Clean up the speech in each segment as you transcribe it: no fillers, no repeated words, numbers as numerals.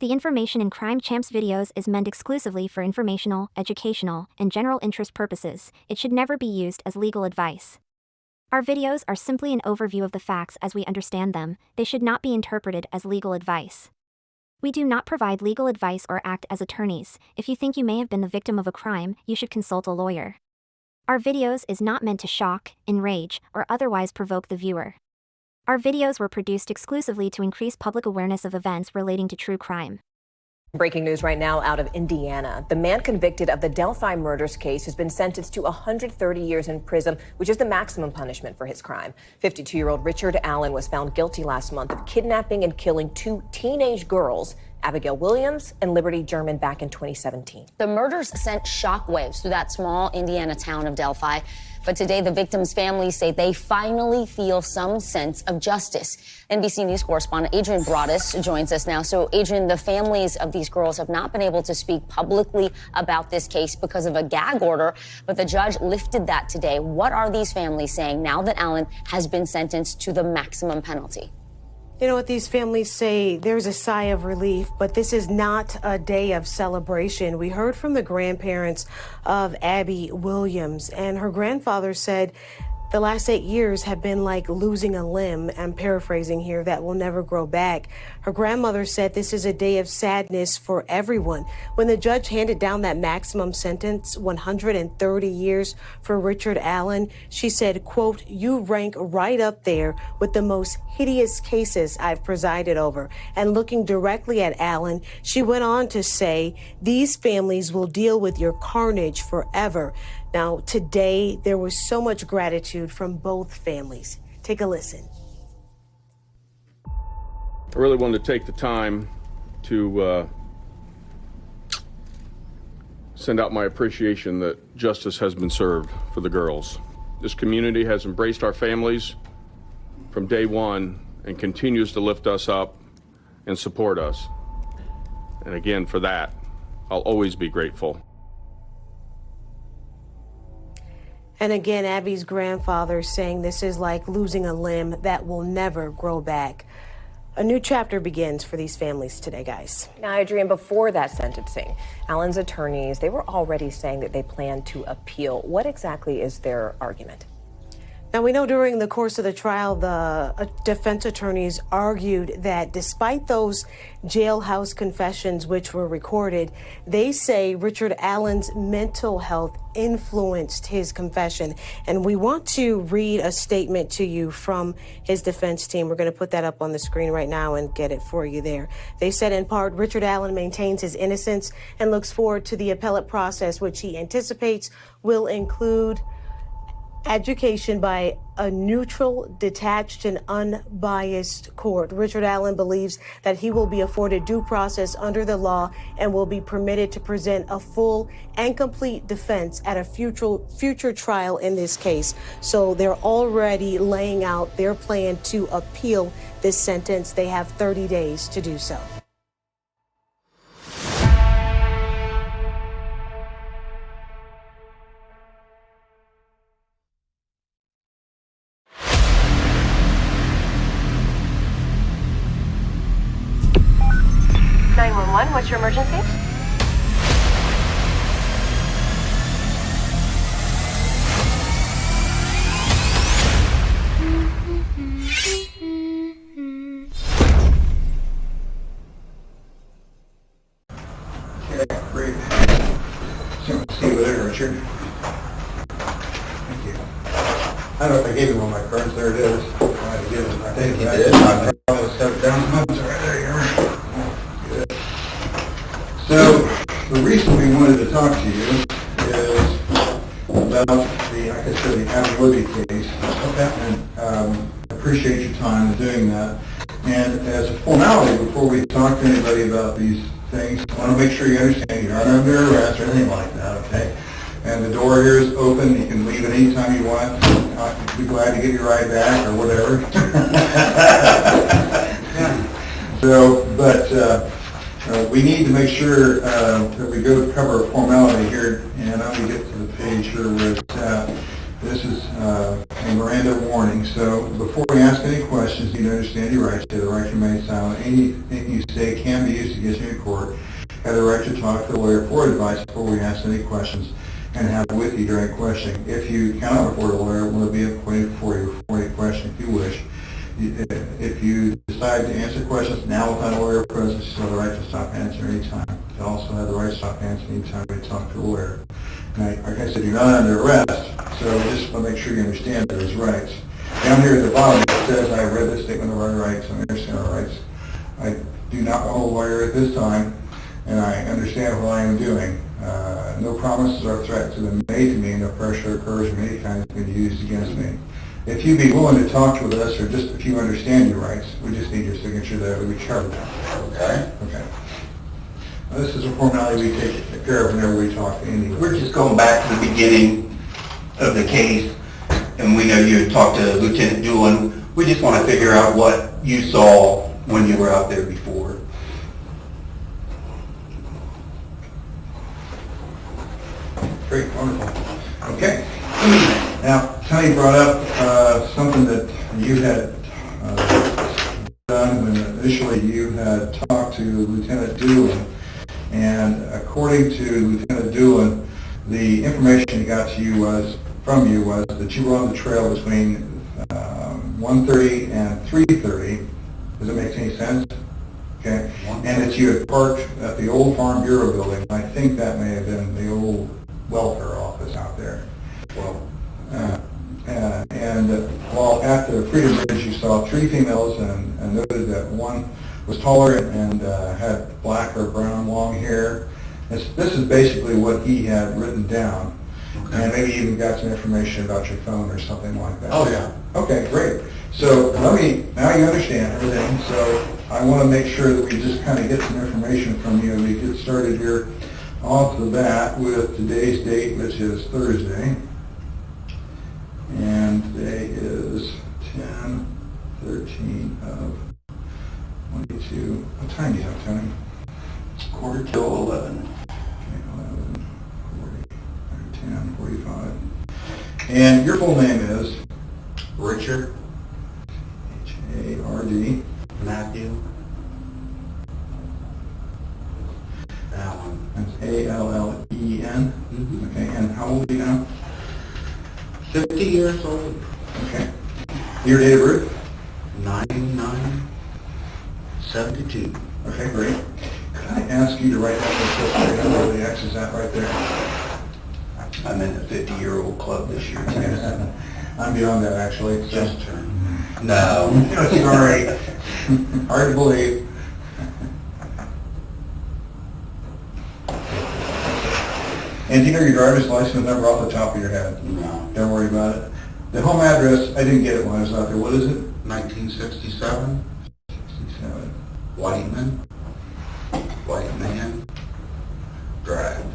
The information in Crime Champs videos is meant exclusively for informational, educational, and general interest purposes. It should never be used as legal advice. Our videos are simply an overview of the facts as we understand them. They should not be interpreted as legal advice. We do not provide legal advice or act as attorneys. If you think you may have been the victim of a crime, you should consult a lawyer. Our videos is not meant to shock, enrage, or otherwise provoke the viewer. Our videos were produced exclusively to increase public awareness of events relating to true crime. Breaking news right now out of Indiana. The man convicted of the Delphi murders case has been sentenced to 130 years in prison, which is the maximum punishment for his crime. 52-year-old Richard Allen was found guilty last month of kidnapping and killing two teenage girls, Abigail Williams and Liberty German, back in 2017. The murders sent shockwaves through that small Indiana town of Delphi. But today, the victims' families say they finally feel some sense of justice. NBC News correspondent Adrian Broaddus joins us now. So, Adrian, the families of these girls have not been able to speak publicly about this case because of a gag order, but the judge lifted that today. What are these families saying now that Allen has been sentenced to the maximum penalty? You know what these families say? There's a sigh of relief, but this is not a day of celebration. We heard from the grandparents of Abby Williams, and her grandfather said the last 8 years have been like losing a limb. I'm paraphrasing here, that will never grow back. Her grandmother said this is a day of sadness for everyone. When the judge handed down that maximum sentence, 130 years for Richard Allen, she said, quote, "You rank right up there with the most hideous cases I've presided over." And looking directly at Allen, she went on to say, "These families will deal with your carnage forever." Now, today, there was so much gratitude from both families. Take a listen. I really wanted to take the time to send out my appreciation that justice has been served for the girls. This community has embraced our families from day one and continues to lift us up and support us. And again, for that, I'll always be grateful. And again, Abby's grandfather saying this is like losing a limb that will never grow back. A new chapter begins for these families today, guys. Now, Adrian, before that sentencing, Allen's attorneys, they were already saying that they plan to appeal. What exactly is their argument? Now, we know during the course of the trial, the defense attorneys argued that despite those jailhouse confessions which were recorded, they say Richard Allen's mental health influenced his confession. And we want to read a statement to you from his defense team. We're going to put that up on the screen right now and get it for you there. They said, in part, Richard Allen maintains his innocence and looks forward to the appellate process, which he anticipates will include education by a neutral, detached, and unbiased court. Richard Allen believes that he will be afforded due process under the law and will be permitted to present a full and complete defense at a future trial in this case. So they're already laying out their plan to appeal this sentence. They have 30 days to do so. What's your emergency? Okay, great. So, see you later, Richard. Thank you. I don't know if I gave you one of my cards. There it is. I had to give it. I think you did. I probably set it down. It's right there. So, the reason we wanted to talk to you is about the Abby Williams case. Okay. And appreciate your time in doing that. And as a formality, before we talk to anybody about these things, I want to make sure you understand you're not under arrest or anything like that, okay? And the door here is open. You can leave at any time you want. I'd be glad to give you a ride back or whatever. So, but we need to make sure that we go cover a formality here, and I'm going to get to the page here where it's at. This is a Miranda warning. So before we ask any questions, you need to understand your rights to the right to remain silent. Anything you say can be used against you in have the right to talk to a lawyer for advice before we ask any questions and have it with you during questioning. If you cannot afford a lawyer, it will be appointed for you for any question if you wish. If you decide to answer questions now without a lawyer present, you still have the right to stop answering any time. You also have the right to stop answering any time you talk to a lawyer. Now, like I said, you're not under arrest, so just want to make sure you understand those rights. Down here at the bottom, it says, I read the statement of our rights and I understand our rights. I do not want a lawyer at this time, and I understand what I am doing. No promises or threats have been made to me, no pressure or coercion of any kind has been used against me. If you'd be willing to talk with us, or just if you understand your rights, we just need your signature that we charge. Okay. Okay. Now, this is a formality we take care of whenever we talk to anyone. We're just going back to the beginning of the case, and we know you had talked to Lieutenant Doolin. We just want to figure out what you saw when you were out there before. Great, wonderful. Okay. Now, Tony brought up something that you had done when initially you had talked to Lieutenant Doolin, and according to Lieutenant Doolin, the information he got to you from you was that you were on the trail between 1:30 and 3:30. Does it make any sense? Okay. And that you had parked at the old Farm Bureau building. I think that may have been the old welfare office out there. Well, while at the Freedom Bridge, you saw 3 females and noted that one was taller and had black or brown long hair. This is basically what he had written down. Okay. And maybe even got some information about your phone or something like that. Oh, yeah. Okay, great. So now you understand everything. So I want to make sure that we just kind of get some information from you. We get started here off the bat with today's date, which is Thursday. And today is 10/13 of 22. What time do you have, Tony? 11:15. Okay, 10:45. And your full name is? Richard. H-A-R-D. Matthew. Allen. That's A-L-L-E-N. Mm-hmm. Okay, and how old are you now? 50 years old. Okay. Your date of birth? 99/72. Okay, great. Could I ask you to write down the where the X is at right there? I'm in the 50-year-old club this year. I'm beyond that, actually. So. Just turned. No. Sorry. Hard to believe. And do you know your driver's license number off the top of your head? No. Don't worry about it. The home address, I didn't get it when I was out there. What is it? 1967. 67. White Man Drive.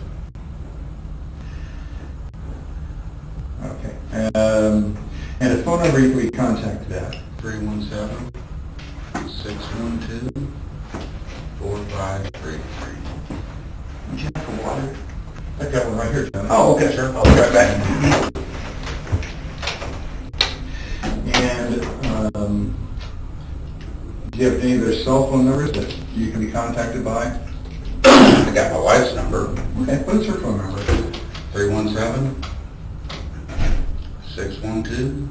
Okay. And a phone number you can be contacted at? 317-612-4533. Would you have some water? I got one right here, John. Oh, okay, sure. I'll be right back. And do you have any of their cell phone numbers that you can be contacted by? I got my wife's number. Okay, what's her phone number? 317-612.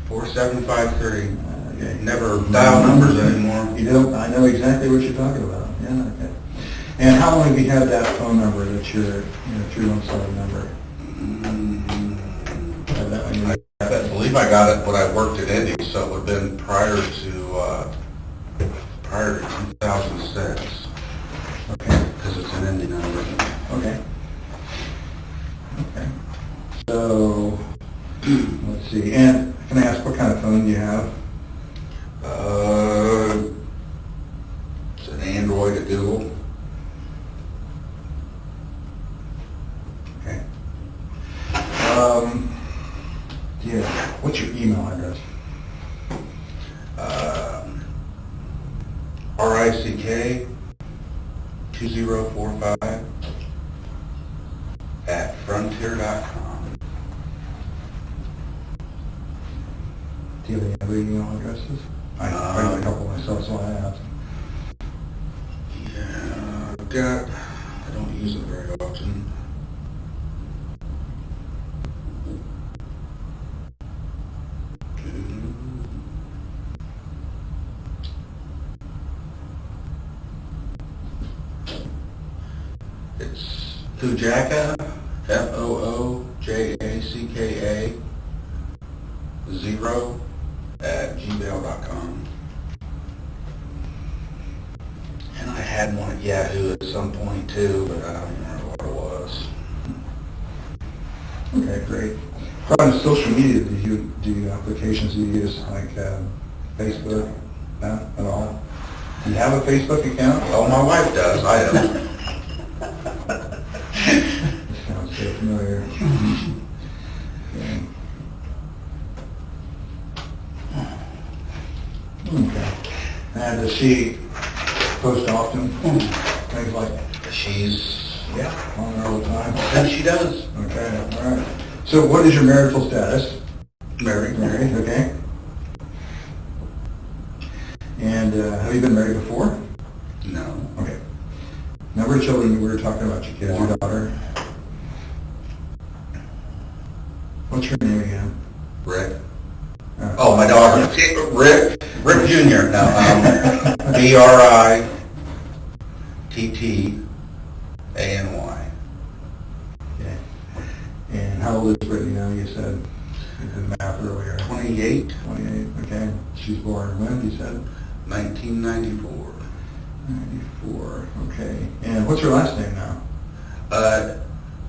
4753. Okay. Never dial numbers anymore. You don't? I know exactly what you're talking about. Yeah, okay. And how long have you had that phone number that your 317 number? I believe I got it when I worked at Indy, so it would have been prior to 2006. Okay. Because it's an Indy number. Okay. Okay. So, let's see. And can I ask what kind of phone do you have? It's an Android, a Google. Okay. Yeah. What's your email address? RICK 2045 at frontier.com. Do you have any other email addresses? I can help so that's why I asked. Yeah, I've got, I don't use it very often. It's Foojaka, Foojaka 0 @gmail.com. And I had one at Yahoo at some point too, but I don't remember what it was. Okay, great. What kind of social media applications do you use, like Facebook? No, at all? Do you have a Facebook account? Oh, my wife does, I don't. This sounds so familiar. Okay. And does she post often? Things like She's, yeah, on there all the time? and she does. Okay, all right. So what is your marital status? Married. Married, okay. And have you been married before? No. Okay. Number of children, we were talking about your kids, your daughter. What's her name again? Rick. Oh, my daughter. Rick Jr. No, Brittany. Okay. And how old is Brittany now? You said you did math earlier. 28, 28, okay. She's born when, you said? 1994. 94, okay. And what's her last name now?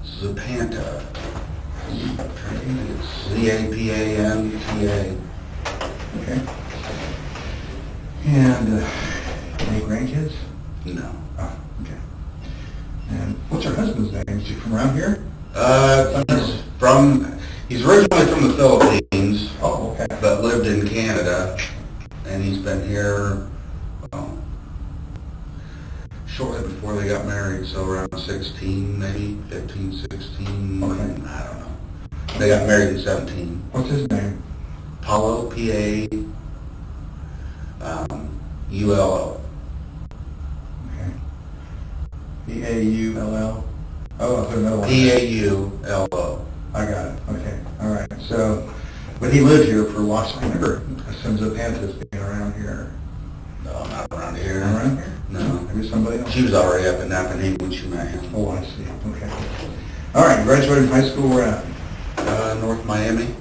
Zapanta. It's Zapanta. Okay. And any grandkids? No. Oh, okay. And what's her husband's name? Is he from around here? He's originally from the Philippines, Oh, okay. but lived in Canada, and he's been here, well, shortly before they got married, so around 16, maybe 15, 16, Okay. I don't know. They got married in 17. What's his name? Paulo, P-A-U-L-O. Okay. P-A-U-L-L? Oh, I put another one. P-A-U-L-O. I got it. Okay. All right. So, but he lived here for a while. So I never assumed Zapanta's being around here. No, not around here. Not around here? No. Maybe somebody else? She was already up in Napanee when she met him. Oh, I see. Okay. All right. You graduated from high school. Where at? North Miami.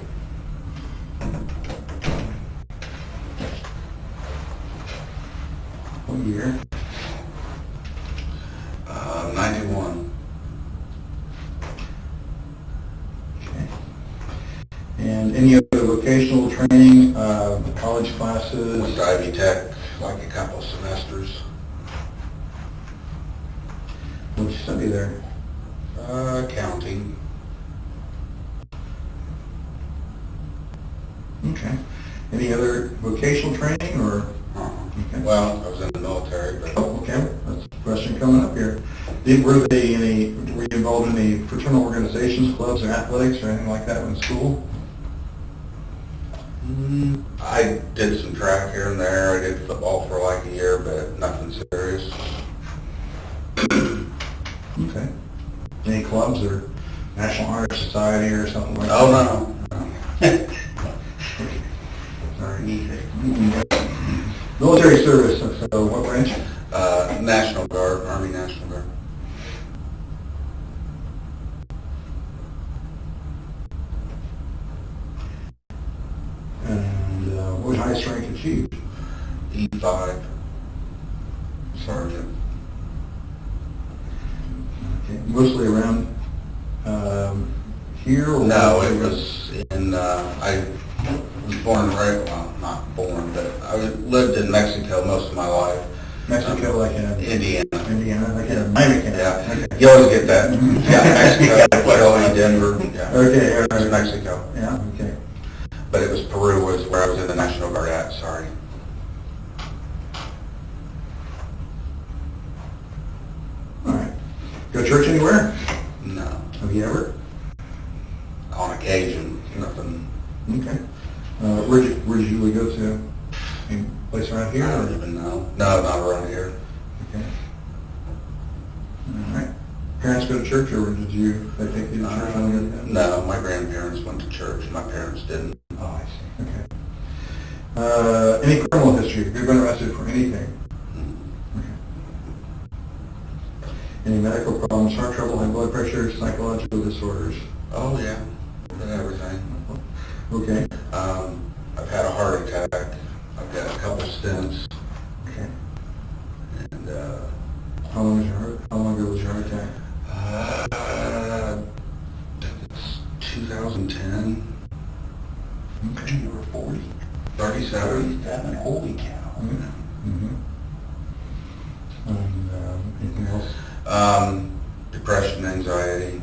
What year? 91. Okay. And any other vocational training, college Went classes? to Ivy Tech, like a couple semesters. What did you study there? Accounting. Okay. Any other vocational training or? Okay. Well, I was in the military, but Oh, okay. That's a question coming up here. Were you involved in any fraternal organizations, clubs, or athletics, or anything like that in school? I did some track here and there. I did football for like a year, but nothing serious. Okay. Any clubs or National Honor Society or something like that? Oh, no. Sorry. Military service, so what branch? National Guard, Army National Guard. And what highest rank achieved? E5 sergeant. Okay. Mostly around here? Or No, it was in, I was born right, well, not born, but I lived in Mexico most of my life. Mexico, like in Indiana. Indiana, like in Miami. Yeah, Okay. you always get that. Yeah, Mexico, Philly, Denver. Yeah. Okay, all It was right. Mexico. Yeah, okay. But it was Peru was where I was in the National Guard at, sorry. All right. Go to church anywhere? No, Have you ever? on occasion, nothing. Okay. Where'd you usually go to? Any place around around here? I don't even know. No, not around here. Okay. All right. Parents go to church, or did they take you to church on your end? No, my grandparents went to church. My parents didn't. Oh, I see. Okay. Any criminal history? Have you been arrested for anything? Okay. Any medical problems, heart trouble, high blood pressure, psychological disorders? Oh, yeah. Everything. Okay. I've had a heart attack. I've got a couple stents. Okay. And, How long ago was your heart attack? It's 2010. Okay. You were 40? 37. Holy cow. Mm-hmm. And anything else? Depression, anxiety,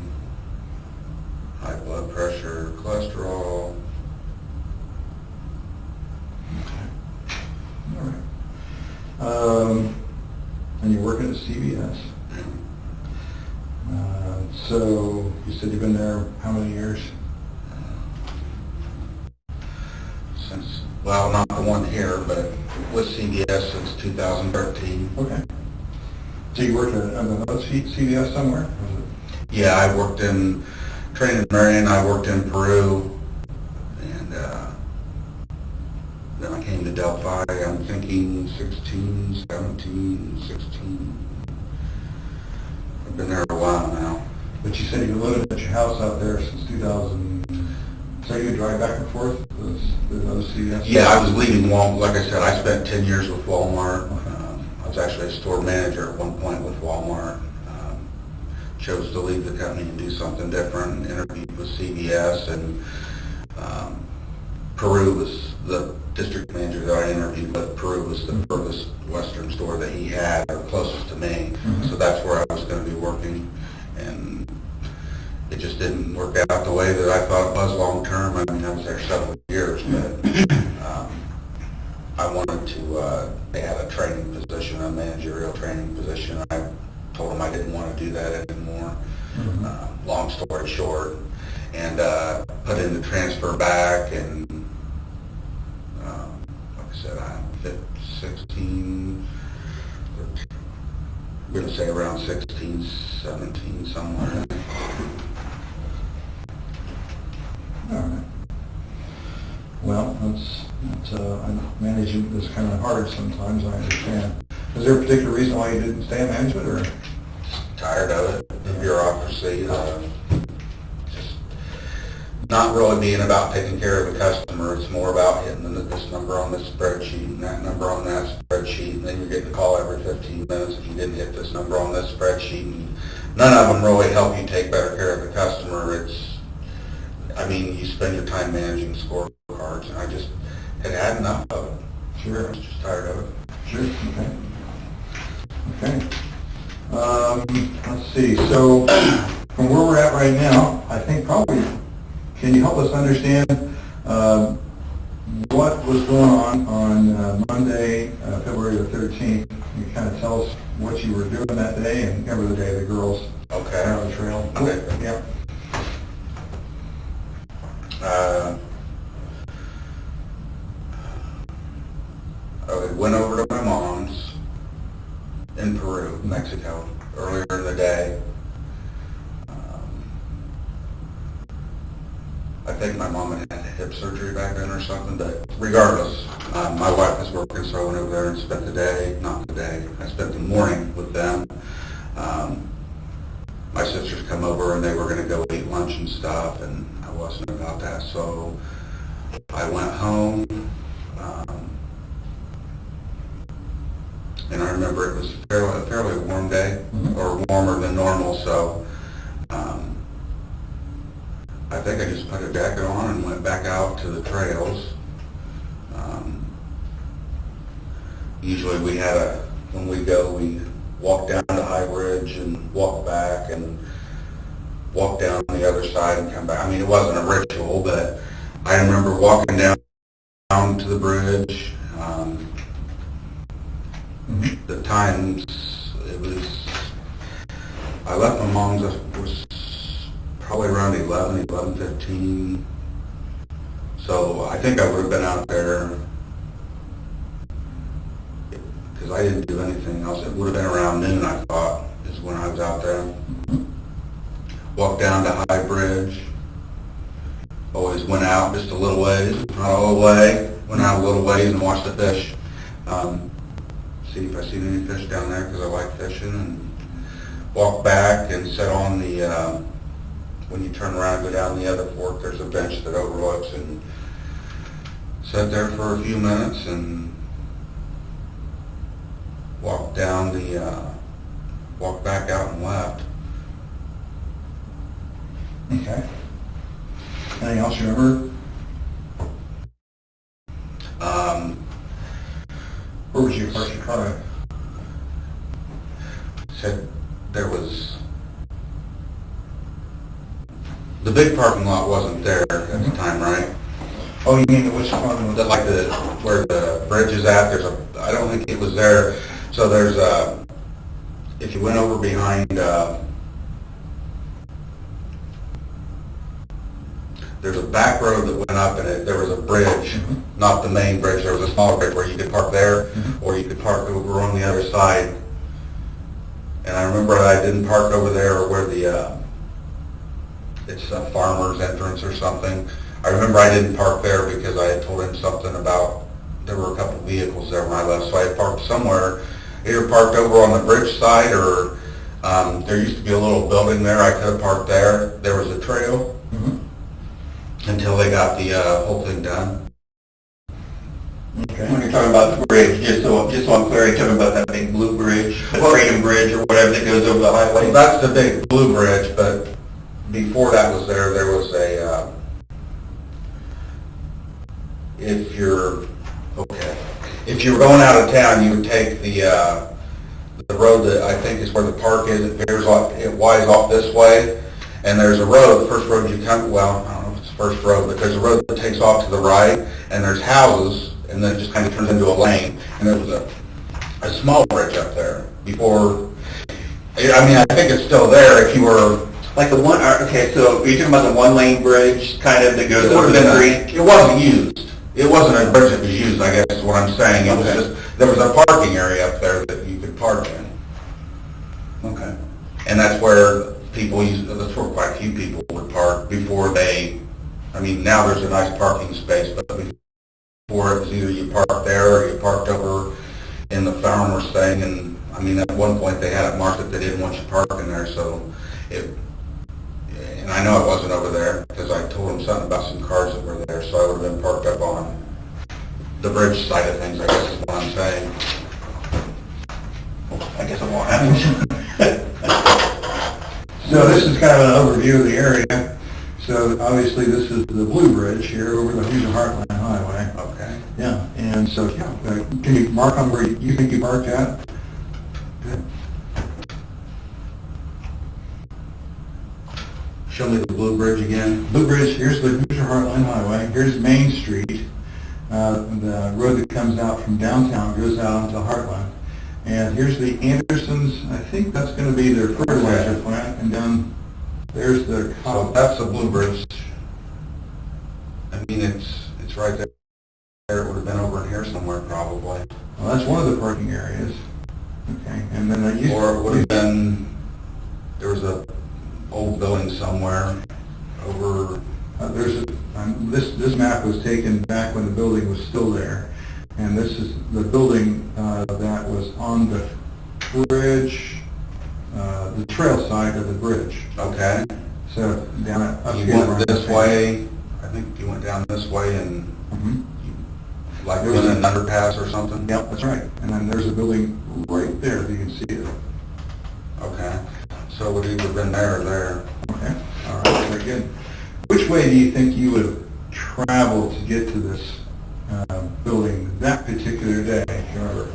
high blood pressure, cholesterol. All right. And you're working at CVS. So you said you've been there how many years? Well, not the one here, but with CVS since 2013. Okay. So you worked at another CVS somewhere? Yeah, I worked in, trained in Marion, I worked in Peru, and then I came to Delphi. I'm thinking 16, 17, 16. I've been there a while now. But you said you lived at your house out there since 2000. So you would drive back and forth with those CVS? Yeah, I was leaving Walmart. Like I said, I spent 10 years with Walmart. I was actually a store manager at one point with Walmart. Chose to leave the company and do something different. Interviewed with CVS, and Peru was the district manager that I interviewed with. Peru was the furthest western store that he had, or closest to me. So that's where I was going to be working. And it just didn't work out the way that I thought it was long term. I mean, I was there several years, but I wanted to, they had a training position, a managerial training position. I told them I didn't want to do that anymore. Long story short, and put in the transfer back, and like I said, I'm 16, I'm going to say around 16, 17, somewhere. All right. Well, management is kind of hard sometimes, I understand. Is there a particular reason why you didn't stay in management, or? Tired of it, the bureaucracy, just not really being about taking care of the customer. It's more about hitting this number on this spreadsheet and that number on that spreadsheet, and then you're getting a call every 15 minutes if you didn't hit this number on this spreadsheet. And none of them really help you take better care of the customer. You spend your time managing scorecards, and I just had enough of it. Sure. I was just tired of it. Sure, okay. Let's see, so from where we're at right now, I think probably, can you help us understand what was going on Monday, February the 13th? Can you kind of tell us what you were doing that day, and remember the day the girls went on the trail? Okay. Yeah. I went over to my mom's in Peru, Mexico, earlier in the day. I think my mom had hip surgery back then or something, but regardless, my wife was working, so I went over there and spent I spent the morning with them. My sisters come over and they were going to go eat lunch and stuff, and I wasn't about that, so I went home. And I remember it was a fairly warm day, or warmer than normal, so I think I just put a jacket on and went back out to the trails. Usually when we go, we walk down to High Ridge and walk back and walk down the other side and come back. I mean, it wasn't a ritual, but I remember walking down to the bridge. The times, I left my mom's, it was probably around 11:15. So I think I would have been out there because I didn't do anything else. It would have been around noon, I thought, is when I was out there. Walked down to High Bridge. Always went out just a little ways, not all the way. Went out a little ways and watched the fish. See if I seen any fish down there because I like fishing. And walked back and sat on the, when you turn around and go down the other fork, there's a bench that overlooks, and sat there for a few minutes and walked down the, walked back out and left. Okay. Anything else you remember? Where was you parked your car at? Said there was, the big parking lot wasn't there at the time, right? Oh, you mean which one? Like the, where the bridge is at, there's a, I don't think it was there. So there's a, if you went over behind, there's a back road that went up and there was a bridge, not the main bridge, there was a smaller bridge where you could park there, or you could park over on the other side. And I remember I didn't park over there where the, it's a farmer's entrance or something. I remember I didn't park there because I had told him something about, there were a couple vehicles there when I left, so I had parked somewhere, either parked over on the bridge side or there used to be a little building there, I could have parked there. There was a trail until they got the whole thing done. Okay. When you're talking about the bridge, just so I'm clear, you're talking about that big blue bridge, the Freedom Bridge or whatever that goes over the highway? Well, that's the big blue bridge, but before that was there, there was a, if you're going out of town, you would take the road that I think is where the park is. It veers off, it winds off this way, and there's a road, the first road you come, well, I don't know if it's the first road, but there's a road that takes off to the right, and there's houses, and then it just kind of turns into a lane, and there was a small bridge up there before, I mean, I think it's still there if you were... Like the one, okay, so you're talking about the one-lane bridge kind of that goes over the street? It wasn't used. It wasn't a bridge that was used, I guess is what I'm saying. It was just, there was a parking area up there that you could park in. Okay. And that's where people used, that's where quite a few people would park before they, I mean, now there's a nice parking space, but before it was either you parked there or you parked over in the farmer's thing. And I mean, at one point they had it marked that they didn't want you parking there, so it, and I know it wasn't over there because I told them something about some cars that were there, so I would have been parked up on the bridge side of things, I guess is what I'm saying. I guess it won't happen. So this is kind of an overview of the area. So obviously this is the Blue Bridge here over the Hoosier Heartland Highway. Okay. Yeah, and so, yeah, can you mark on where you think you parked at? Good. Show me the Blue Bridge again. Blue Bridge, here's the Hoosier Heartland Highway, here's Main Street. The road that comes out from downtown goes out onto Heartland. And here's the Andersons, I think that's going to be their fertilizer plant, and down there's the... So that's the Blue Bridge. I mean, it's right there. It would have been over in here somewhere probably. Well, that's one of the parking areas. Okay, and then I used... Or it would have been, there was a old building somewhere over... this map was taken back when the building was still there. And this is the building that was on the bridge, the trail side of the bridge. Okay. So down at... You went this way, I think you went down this way and like there was an underpass or something? Yep, that's right. And then there's a building right there, if you can see it. Okay. So it would have either been there or there. Okay, all right, very good. Which way do you think you would have traveled to get to this building that particular day, if you remember?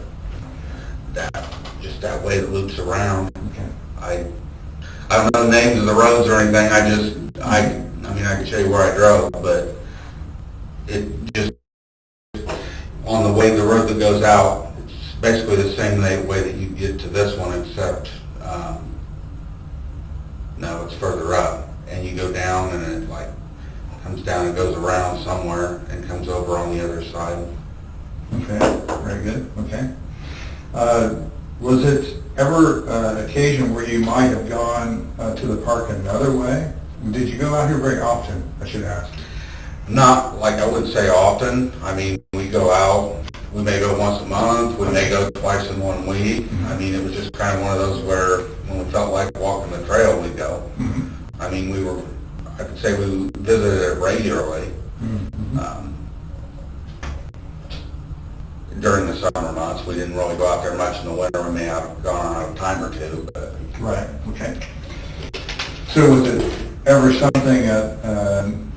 Just that way that loops around. Okay. I don't know the names of the roads or anything. I mean, I can show you where I drove, but it just, on the way, the road that goes out, it's basically the same way that you get to this one, except, no, it's further up. And you go down and it like comes down and goes around somewhere and comes over on the other side. Okay, very good, okay. Was it ever an occasion where you might have gone to the park another way? Did you go out here very often, I should ask? Not, like, I wouldn't say often. I mean, we go out, we may go once a month, we may go twice in 1 week. I mean, it was just kind of one of those where when we felt like walking the trail, we'd go. I mean, I could say we visited it regularly. During the summer months, we didn't really go out there much in the winter. We may have gone out a time or two, but... Right, okay. So was it ever something,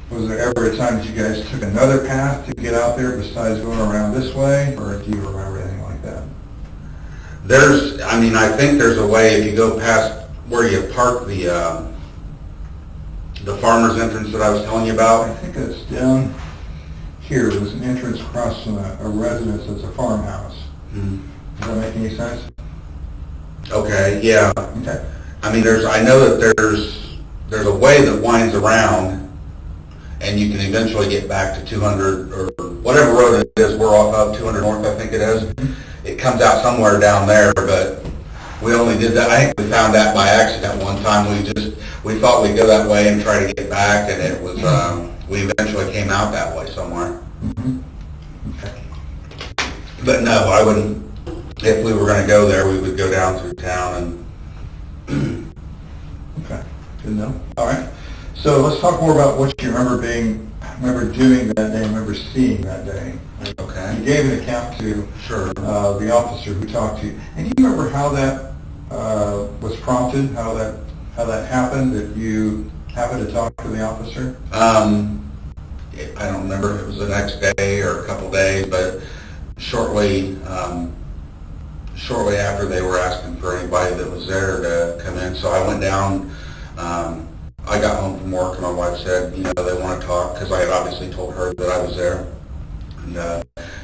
was there ever a time that you guys took another path to get out there besides going around this way, or do you remember anything like that? I think there's a way, if you go past where you park the farmer's entrance that I was telling you I about. think it's down here. There's an entrance across from a residence that's a farmhouse. Does that make any sense? Okay, yeah. Okay. I mean, I know that there's a way that winds around, and you can eventually get back to 200, or whatever road it is, we're off of 200 North, I think it is. It comes out somewhere down there, but we only did that, I think we found that by accident one time. We thought we'd go that way and try to get back, and it was, we eventually came out that way somewhere. Okay. But no, I wouldn't, if we were gonna go there, we would go down through town and... Okay, good to know. All right. So let's talk more about what you remember doing that day, remember seeing that day. Okay. You gave an account to Sure. The officer who talked to you. And do you remember how that was prompted, how that happened, that you happened to talk to the officer? I don't remember if it was the next day or a couple days, but shortly after they were asking for anybody that was there to come in. So I went down, I got home from work and my wife said, they want to talk, because I had obviously told her that I was there. And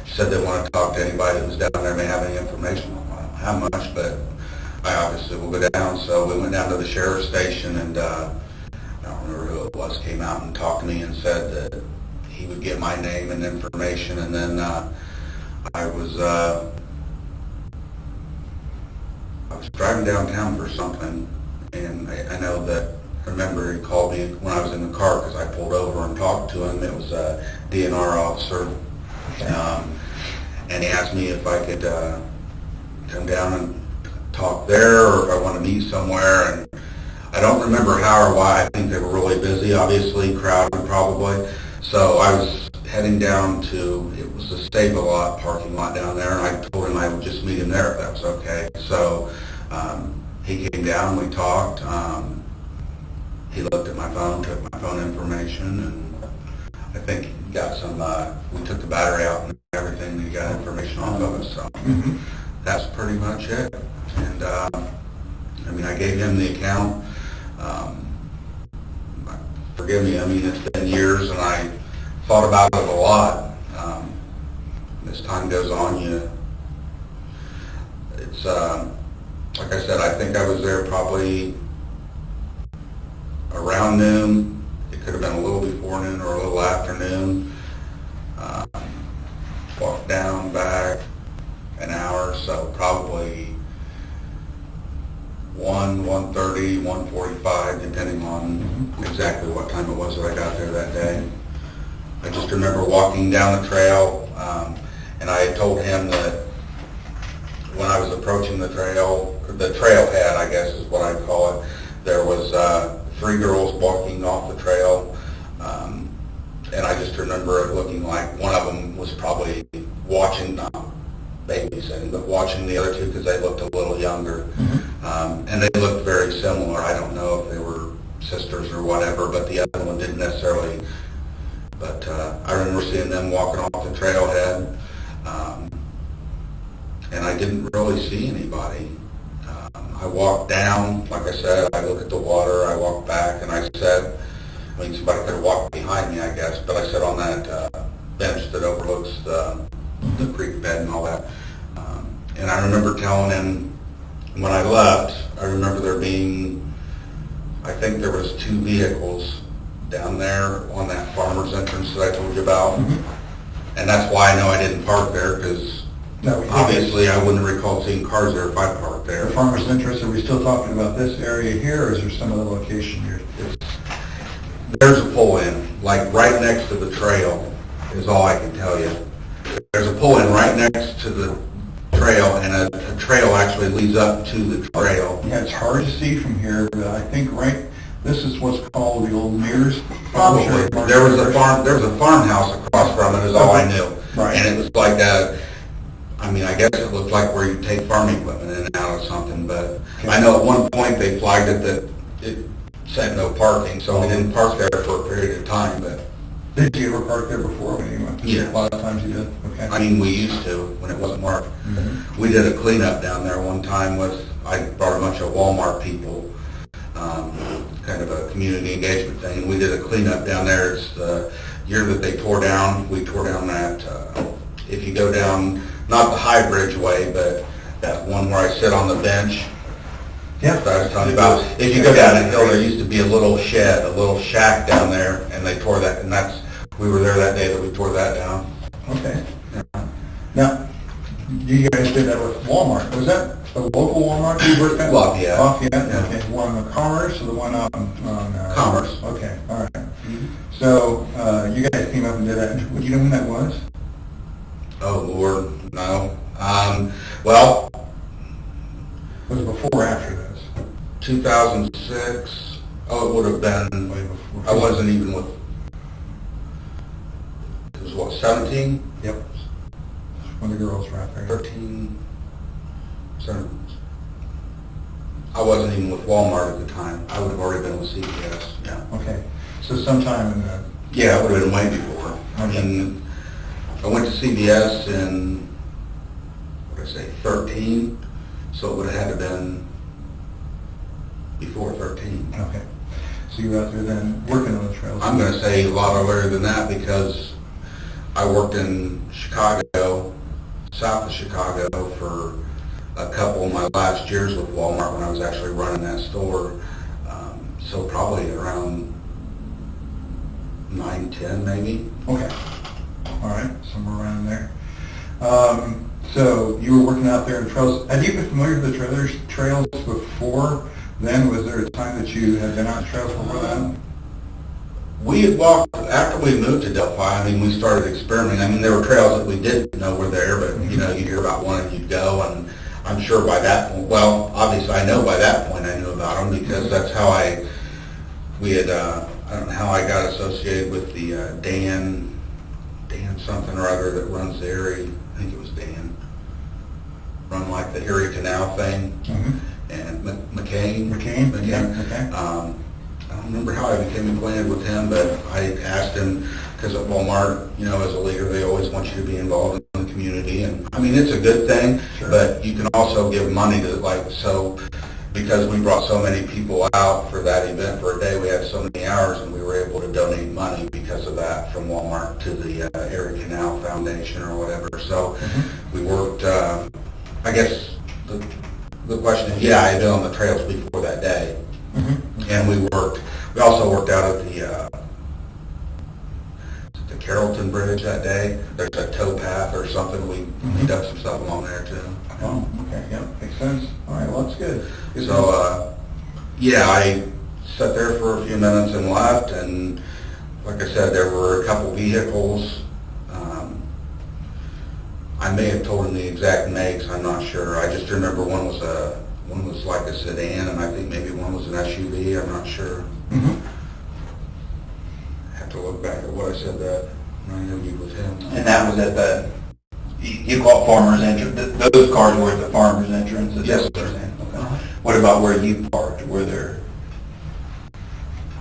she said they want to talk to anybody that was down there, may have any information. I don't have much, but I obviously will go down. So we went down to the sheriff's station, and I don't remember who it was, came out and talked to me and said that he would get my name and information. And then I was driving downtown for something, and I know that, I remember he called me when I was in the car, because I pulled over and talked to him. It was a DNR officer, and he asked me if I could come down and talk there, or if I want to meet somewhere. And I don't remember how or why. I think they were really busy, obviously, crowded probably. So I was heading down to, it was the Stable Lot parking lot down there, and I told him I would just meet him there if that was okay. So he came down, we talked. He looked at my phone, took my phone information, and I think he got some, we took the battery out and everything, and he got information off of it. So that's pretty much it. And I gave him the account. Forgive me, it's been years, and I thought about it a lot. As time goes on, it's, like I said, I think I was there probably around noon. It could have been a little before noon or a little after noon. Walked down, back an hour, so probably 1:30, 1:45, depending on exactly what time it was that I got there that day. I just remember walking down the trail, and I had told him that when I was approaching the trailhead, I guess is what I'd call it, there was 3 girls walking off the trail, and I just remember it looking like one of them was probably watching, not babysitting, but watching the other 2 because they looked a little younger. And they looked very similar. I don't know if they were sisters or whatever, but the other one didn't necessarily. But I remember seeing them walking off the trailhead, and I didn't really see anybody. I walked down, like I said, I looked at the water, I walked back, and I said, somebody could have walked behind me, I guess, but I sat on that bench that overlooks the creek bed and all that. And I remember telling him, when I left, I remember there being, I think there was 2 vehicles down there on that farmer's entrance that I told you about. And that's why I know I didn't park there, because No, Obviously, I wouldn't recall seeing cars there if I parked there. The farmer's interest, are we still talking about this area here, or is there some other location here? There's a pull-in, like right next to the trail is all I can tell you. There's a pull-in right next to the trail, and a trail actually leads up to the trail. Yeah, it's hard to see from here, but I think this is what's called the old Mears. Probably. There was a farmhouse across from it is all I knew. Right. And it was like I guess it looked like where you take farm equipment in and out or something, but I know at one point they flagged it that it said no parking, so we didn't park there for a period of time, but. Did you ever park there before when you went? Yeah. A lot of times you did? Okay. I mean, we used to when it wasn't marked. We did a cleanup down there one time I brought a bunch of Walmart people, kind of a community engagement thing, and we did a cleanup down there. It's the year that they tore down, we tore down that, if you go down, not the High Bridge way, but that one where I sit on the bench. Yeah. That I was telling you about. If you go down that hill, there used to be a little shed, a little shack down there, and they tore that, and we were there that day that we tore that down. Okay. Now, you guys did that with Walmart. Was that a local Walmart you worked at? Lafayette. Lafayette, Yeah. okay. One on Commerce or the one on Commerce. Okay, all right. So, you guys came up and did that. Do you know when that was? Oh, Lord, no. Well, Was it before or after this? 2006, it would have been, Way before. I wasn't even with, it was what, 17? Yep. When the girls were out there. 13, 17. I wasn't even with Walmart at the time. I would have already been with CVS, yeah. Okay. So sometime in the... Yeah, it would have been way before. I Okay. mean, I went to CVS in, 13, so it would have had to been before 13. Okay. So you were out there then working on the trails? I'm going to say a lot earlier than that because I worked in Chicago, south of Chicago, for a couple of my last years with Walmart when I was actually running that store. So probably around 9, 10 maybe. Okay. All right, somewhere around there. So you were working out there in trails. Had you been familiar with the trails before then? Was there a time that you had been on trails before that? We had walked, after we moved to Delphi, I mean, we started experimenting. I mean, there were trails that we didn't know were there, but, you know, you'd hear about one and you'd go, and I'm sure by that point, well, obviously I know by that point I knew about them because that's how I don't know how I got associated with the Dan something or other that runs the Erie, I think it was Dan, run like the Erie Canal thing, and McCain. Yeah, okay. I don't remember how I became acquainted with him, but I asked him, because at Walmart, you know, as a leader, they always want you to be involved in the community, and I mean, it's a good thing, Sure. but you can also give money to, like, so, because we brought so many people out for that event for a day, we had so many hours, and we were able to donate money because of that from Walmart to the Erie Canal Foundation or whatever. So we worked, I guess the question is, yeah, I had been on the trails before that day. And we also worked out at the Carrollton Bridge that day. There's a tow path or something. We dug some stuff along there too. Oh, okay, yeah, makes sense. All right, well, that's good. So, yeah, I sat there for a few minutes and left, and like I said, there were a couple vehicles. I may have told him the exact makes, I'm not sure. I just remember one was like a sedan, and I think maybe one was an SUV, I'm not sure. I have to look back at what I said that when I interviewed with him. And that was at the, you call it farmer's entrance, those cars were at the farmer's entrance? Is that Yes, what you're sir. saying? Okay. What about where you parked? Were there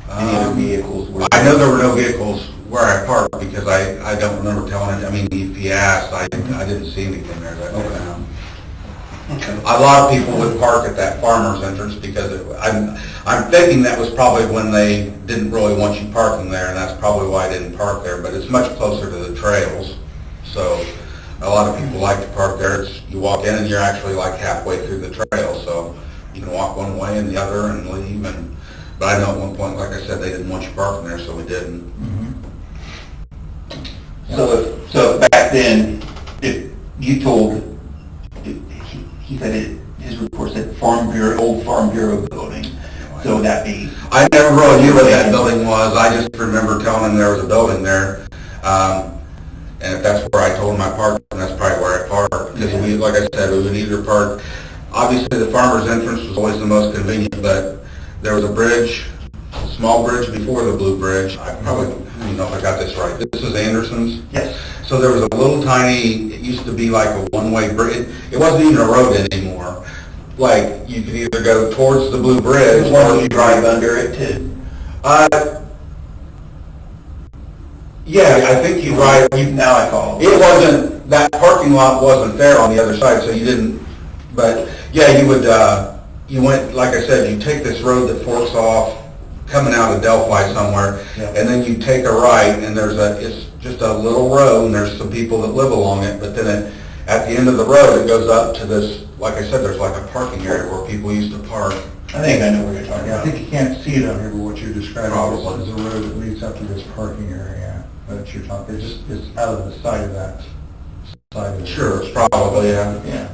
any other vehicles? I know there were no vehicles where I parked because I don't remember telling it. I mean, if he asked, I didn't see anything there that day. A lot of people would park at that farmer's entrance because I'm thinking that was probably when they didn't really want you parking there, and that's probably why I didn't park there. But it's much closer to the trails, so a lot of people like to park there. You walk in and you're actually like halfway through the trail, so you can walk one way and the other and leave. But I know at one point, like I said, they didn't want you parking there, so we didn't. So back then, if you told he said his report said old Farm Bureau building. So would that be? I never really knew what that building was. I just remember telling him there was a building there. And if that's where I told him I parked, then that's probably where I parked. Because we, like I said, we would either park, obviously the farmer's entrance was always the most convenient, but there was a bridge, a small bridge before the blue bridge. I probably, I don't know if I got this right. This is Anderson's? Yes. So there was a little tiny, it used to be like a one-way bridge. It wasn't even a road anymore. Like, you could either go towards the blue bridge Or you drive under it too. Yeah, I think you ride. Now I follow. It wasn't, that parking lot wasn't there on the other side, so you didn't, but yeah, you would, you went, like I said, you take this road that forks off, coming out of Delphi somewhere, and then you take a right, and it's just a little road, and there's some people that live along it, but then at the end of the road, it goes up to this, like I said, there's like a parking area where people used to park. I think I know what you're talking Yeah, I about. think you can't see it out here, but what you're describing Probably. is a road that leads up to this parking area that you're talking. It's out of the side of that side of the Sure, it's probably, yeah. Yeah.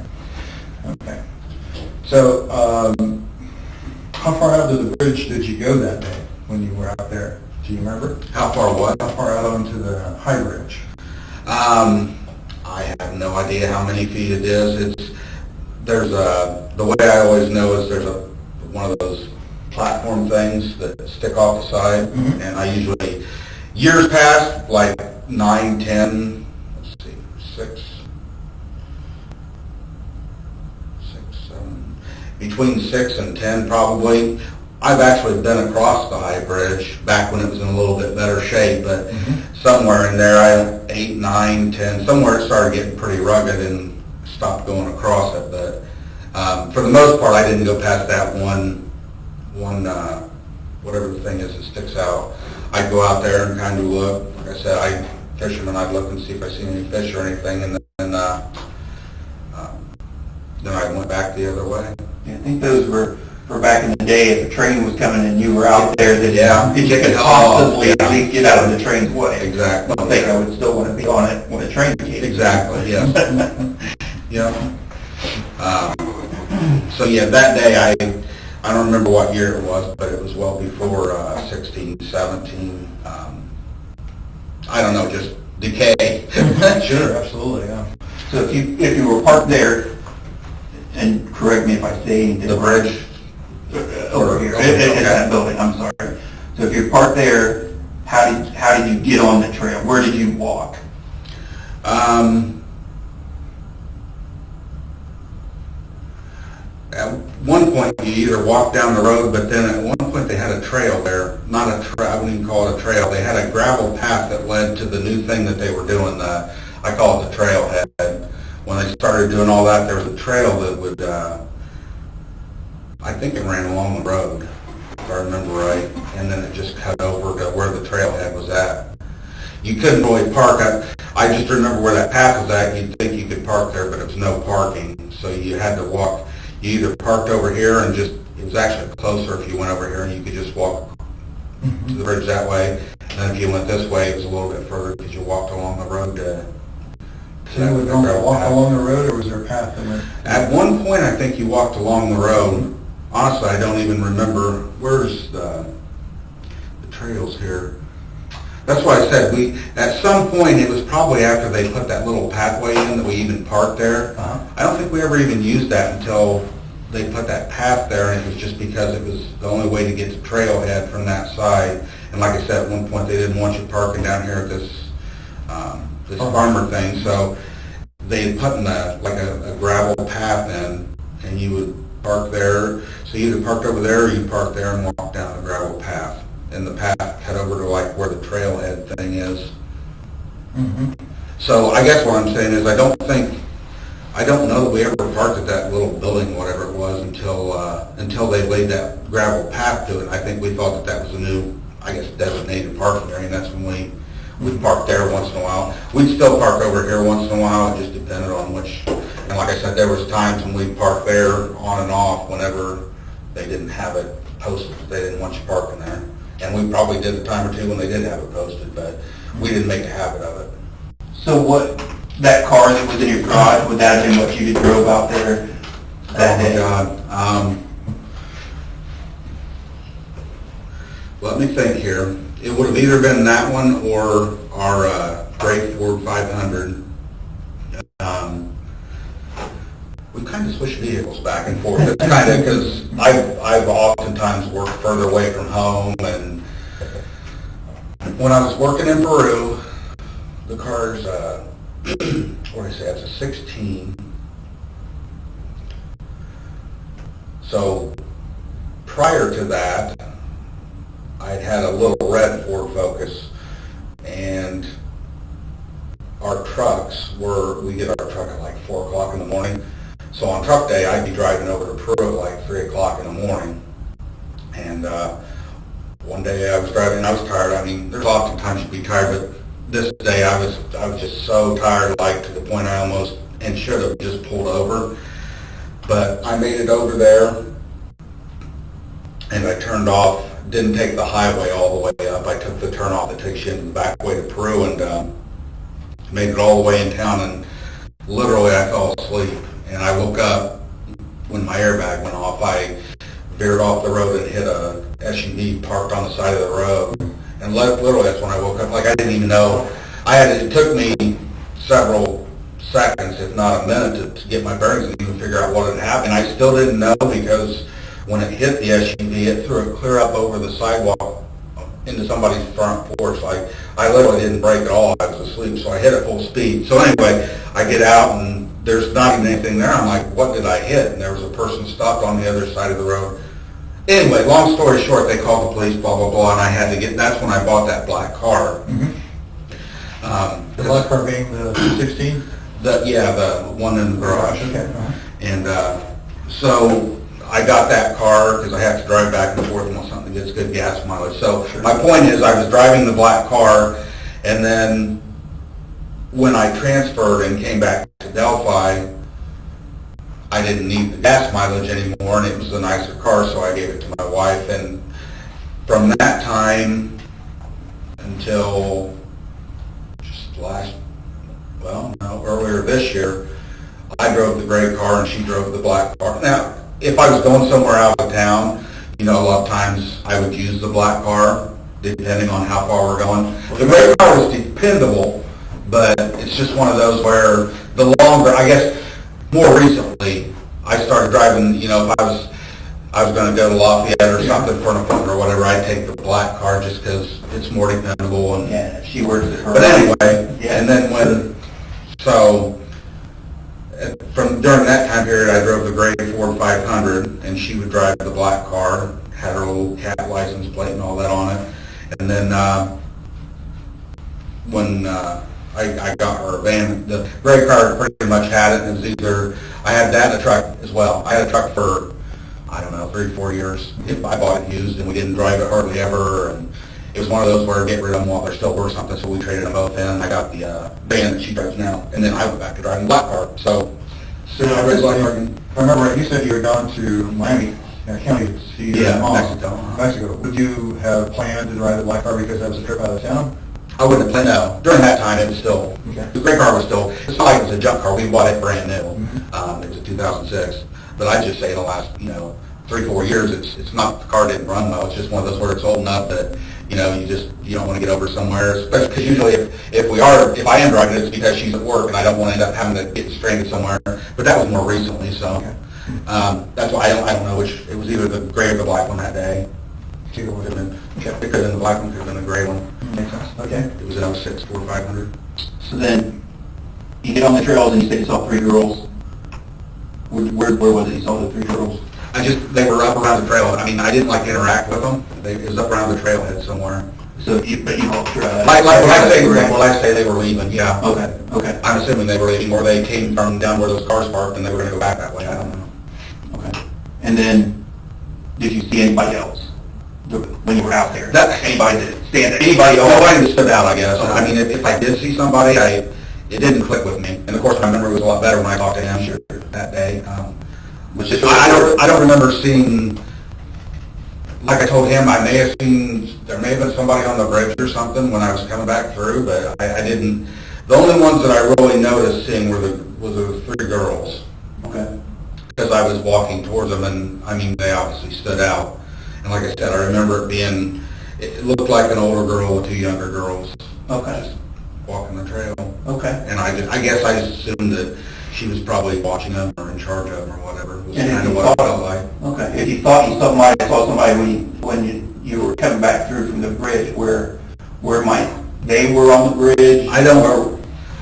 Okay. So, how far out of the bridge did you go that day when you were out there? Do you remember? How far what? How far out onto the high bridge? I have no idea how many feet it is. The way I always know is there's one of those platform things that stick off the side, and I usually, years past, like 9, 10, let's see, 6, 7, between 6 and 10 probably. I've actually been across the high bridge back when it was in a little bit better shape, but somewhere in there, 8, 9, 10, somewhere it started getting pretty rugged and stopped going across it. But for the most part, I didn't go past that one whatever the thing is that sticks out. I'd go out there and kind of look. Like I said, fisherman, I'd look and see if I see any fish or anything, and then I went back the other way. Yeah, I think those were for back in the day, if a train was coming and you were out there, that you could possibly at least get out of the train's way. Exactly. I don't think I would still want to be on it when a train came. Exactly, yes. Yeah. So yeah, that day, I don't remember what year it was, but it was well before 16, 17. I don't know, just decay. Sure, absolutely, yeah. So if you were parked there, and correct me if I say anything. The bridge? Over here, in that building, I'm sorry. So if you're parked there, how did you get on the trail? Where did you walk? At one point, you either walked down the road, but then at one point they had a trail there. Not a trail, I wouldn't even call it a trail. They had a gravel path that led to the new thing that they were doing. I call it the trailhead. When they started doing all that, there was a trail that would, I think it ran along the road, if I remember right, and then it just cut over to where the trailhead was at. You couldn't really park. I just remember where that path was at. You'd think you could park there, but it was no parking, so you had to walk. You either parked over here and it was actually closer if you went over here and you could just walk to the bridge that way. And then if you went this way, it was a little bit further because you walked along the road to So you would normally walk along the road, or was there a path that went? At one point, I think you walked along the road. Honestly, I don't even remember. Where's the trails here? That's why I said at some point, it was probably after they put that little pathway in that we even parked there. I don't think we ever even used that until they put that path there, and it was just because it was the only way to get to trailhead from that side. And like I said, at one point, they didn't want you parking down here at this farmer thing, so they had put in a gravel path in, and you would park there. So you either parked over there or you parked there and walked down the gravel path. And the path cut over to like where the trailhead thing is. So I guess what I'm saying is I don't know that we ever parked at that little building, whatever it was, until they laid that gravel path to it. I think we thought that was a new, I guess, designated parking area, and that's when we'd park there once in a while. We'd still park over here once in a while. It just depended on which. And like I said, there was times when we'd park there on and off whenever they didn't have it posted. They didn't want you parking there. And we probably did a time or two when they did have it posted, but we didn't make a habit of it. So that car that was in your garage, would that have been what you drove out there that day. Let me think here. It would have either been that one or our gray Ford 500. We kind of switched vehicles back and forth. It's kind of because I've oftentimes worked further away from home, and when I was working in Peru, the car's what do I say? It's a 16. So prior to that, I'd had a little red Ford Focus, and our trucks we get our truck at like 4 o'clock in the morning. So on truck day, I'd be driving over to Peru at like 3 o'clock in the morning. And one day I was driving, and I was tired. I mean, there's often times you'd be tired, but this day I was just so tired, like to the point I almost, and should have just pulled over. But I made it over there, and I turned off, didn't take the highway all the way up. I took the turn off that takes you in the back way to Peru, and made it all the way in town, and literally I fell asleep. And I woke up when my airbag went off. I veered off the road and hit a SUV parked on the side of the road. And literally that's when I woke up. Like, I didn't even know. It took me several seconds, if not a minute, to get my bearings and even figure out what had happened. I still didn't know, because when it hit the SUV, it threw it clear up over the sidewalk into somebody's front porch. Like, I literally didn't brake at all. I was asleep, so I hit at full speed. So anyway, I get out, and there's not even anything there. I'm like, what did I hit? And there was a person stopped on the other side of the road. Anyway, long story short, they called the police, blah, blah, blah, and I had to that's when I bought that black car. Mm-hmm. The black car being the 16? The one in the garage. Okay. Uh-huh. And so I got that car because I have to drive back and forth and want something that gets good gas mileage. So my point is, I was driving the black car, and then when I transferred and came back to Delphi, I didn't need the gas mileage anymore, and it was a nicer car, so I gave it to my wife. And from that time until just earlier this year, I drove the gray car and she drove the black car. Now, if I was going somewhere out of town, a lot of times I would use the black car, depending on how far we're going. The gray car was dependable, but it's just one of those where the longer, I guess, more recently, I started driving, if I was going to go to Lafayette or something for an appointment or whatever, I'd take the black car just because it's more dependable. And Yeah, she works at her. But anyway, yeah, and then during that time period, I drove the gray Ford 500, and she would drive the black car, had her little cat license plate and all that on it. And then when I got her a van, the gray car pretty much had it, and it was either, I had that and a truck as well. I had a truck for, 3-4 years. I bought it used, and we didn't drive it hardly ever, and it was one of those where get rid of them while they're still worth something, so we traded them both in. I got the van that she drives now, and then I went back to driving the black car. So I really like her. If I remember right, you said you were gone to Miami County to see your mom. Mexico. Would you have planned to drive the black car because that was a trip out of town? I wouldn't have planned, no. During that time, it was still, okay. The gray car was still, it's not like it was a junk car. We bought it brand new. Mm-hmm. It was a 2006. But I'd just say in the last, 3-4 years, it's not, the car didn't run well. It's just one of those where it's old enough that, you don't want to get over somewhere. Especially because usually if I am driving it, it's because she's at work and I don't want to end up having to get stranded somewhere. But that was more recently, so. Okay. That's why I don't know which, it was either the gray or the black one that day. It could have been, it could have been the black one, could have been the gray one. Makes sense. Okay. It was an 06 Ford 500. So then, you get on the trails and you said you saw 3 girls. Where was it you saw the 3 girls? They were up around the trail. I mean, I didn't like to interact with them. It was up around the trailhead somewhere. So you walked around. Like when I say they were leaving, yeah. Okay. I'm assuming they were leaving, or they came from down where those cars parked and they were going to go back that way. I don't know. Okay. And then, did you see anybody else when you were out there? Anybody that stand there? Nobody that stood out, I guess. Okay. I mean, if I did see somebody, it didn't click with me. And of course, my memory was a lot better when I talked to him that day. I don't remember seeing, like I told him, there may have been somebody on the bridge or something when I was coming back through, but I didn't. The only ones that I really noticed seeing were the 3 girls. Okay. because I was walking towards them, and I mean, they obviously stood out. And like I said, I remember it looked like an older girl with two younger girls. Okay. Just walking the trail. Okay. And I guess I assumed that she was probably watching them or in charge of them or whatever. Was And if kind of you what thought- it felt like. Okay, if you thought you saw somebody when you were coming back through from the bridge, where they were on the bridge? I don't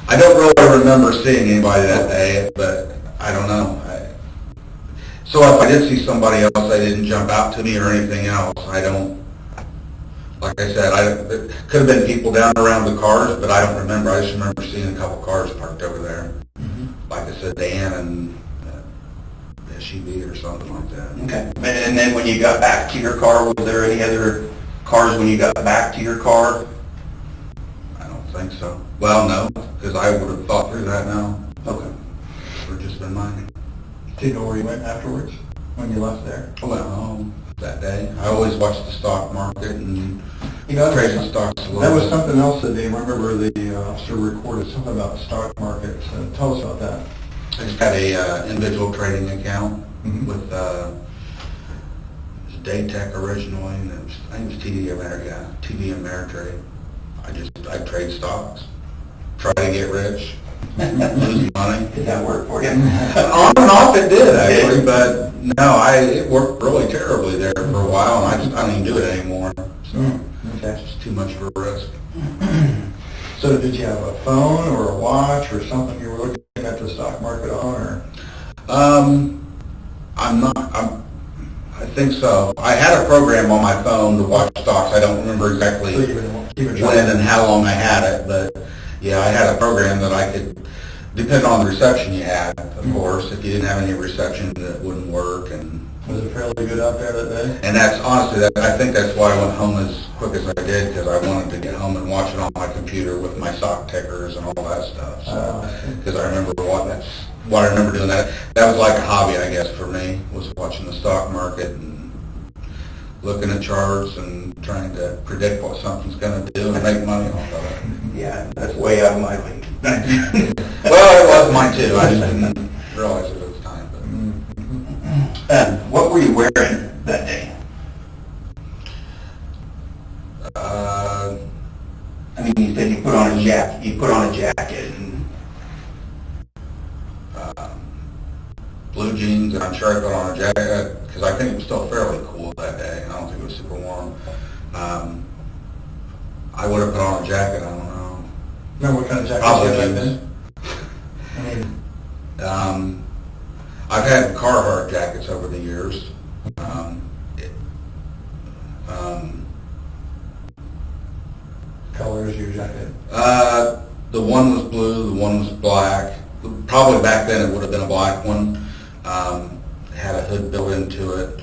really remember seeing anybody that day, but I don't know. So if I did see somebody else, they didn't jump out to me or anything else. Like I said, it could have been people down around the cars, but I don't remember. I just remember seeing a couple cars parked over there. Like I said, Dan and SUV or something like that. Okay, and then when you got back to your car, was there any other cars when you got back to your car? I don't think so. Well, no, because I would have thought through that now. Okay. Or just been mine. Do you know where you went afterwards, when you left there? Well, that day. I always watch the stock market and You know, trade the stocks a little that was bit. something else that they remember the officer recorded, something about the stock market. So tell us about that. I just got a individual trading account Mhm. with it was Daytech originally, and I think it was TD Ameritrade. I trade stocks, try to get rich, lose money. Did that work for you? On and off it did actually, but no, it worked really terribly there for a while, and I don't even do it anymore. So Okay. it's just too much of a risk. So did you have a phone or a watch or something you were looking at the stock market on, or? I think so. I had a program on my phone to watch stocks. I don't remember exactly So you've been keeping track? when and how long I had it, but yeah, I had a program that I could, depending on the reception you had, of course. If you didn't have any reception, it wouldn't work, and Was it fairly good out there that day? that's honestly, I think that's why I went home as quick as I did, because I wanted to get home and watch it on my computer with my stock tickers and all that stuff. So, because I remember what I remember doing that. That was like a hobby, I guess, for me, was watching the stock market and looking at charts and trying to predict what something's going to do and make money off of it. Yeah, that's way out of my league. Well, it was mine too. I just didn't realize it at the time. But. What were you wearing that day? I mean, you said you put on a jacket, and Blue jeans, and I'm sure I put on a jacket, because I think it was still fairly cool that day. I don't think it was super warm. I would have put on a jacket, I don't know. Remember what kind of jacket Probably you had back jeans. then? I mean, I've had Carhartt jackets over the years. colors of your jacket? The one was blue, the one was black. Probably back then it would have been a black one. It had a hood built into it.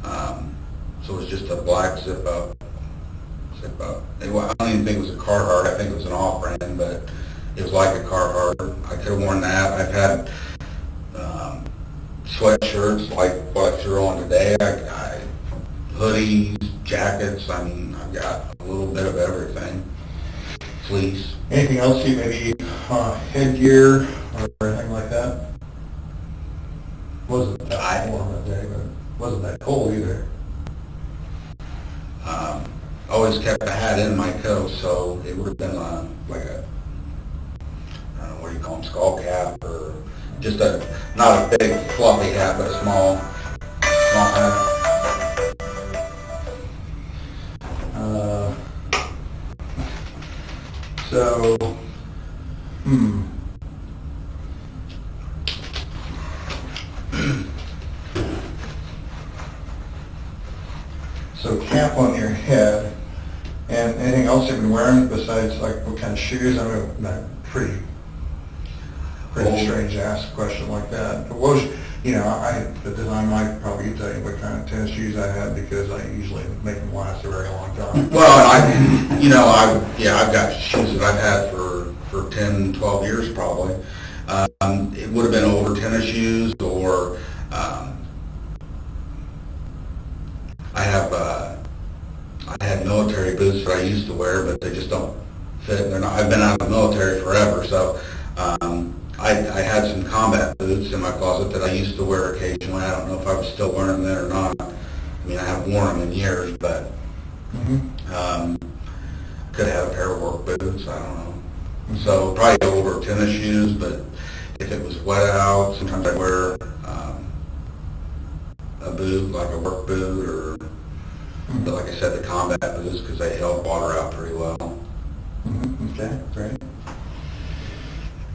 So it was just a black zip up. I don't even think it was a Carhartt. I think it was an off-brand, but it was like a Carhartt. I could have worn that. I've had sweatshirts like what I threw on today. Hoodies, jackets. I mean, I've got a little bit of everything. Fleece. Anything else you maybe headgear or anything like that? Wasn't that warm that day, but wasn't that cold either. Always kept a hat in my coat, so it would have been like a, I don't know, what do you call them, skull cap, or just not a big fluffy hat, but a small hat. So, So cap on your head, and anything else you've been wearing besides like what kind of shoes? I mean, not pretty strange to ask a question like that. But what was, the design might probably tell you what kind of tennis shoes I had, because I usually make them last a very long time. Well, I've got shoes that I've had for 10, 12 years probably. It would have been older tennis shoes, or I had military boots that I used to wear, but they just don't fit. I've been out of the military forever, so I I had some combat boots in my closet that I used to wear occasionally. I don't know if I was still wearing them then or not. I mean, I haven't worn them in years, but could have had a pair of work boots. I don't know. So probably over tennis shoes, but if it was wet out, sometimes I'd wear a boot, like a work boot, or but like I said, the combat boots, because they held water out pretty well. Okay, great.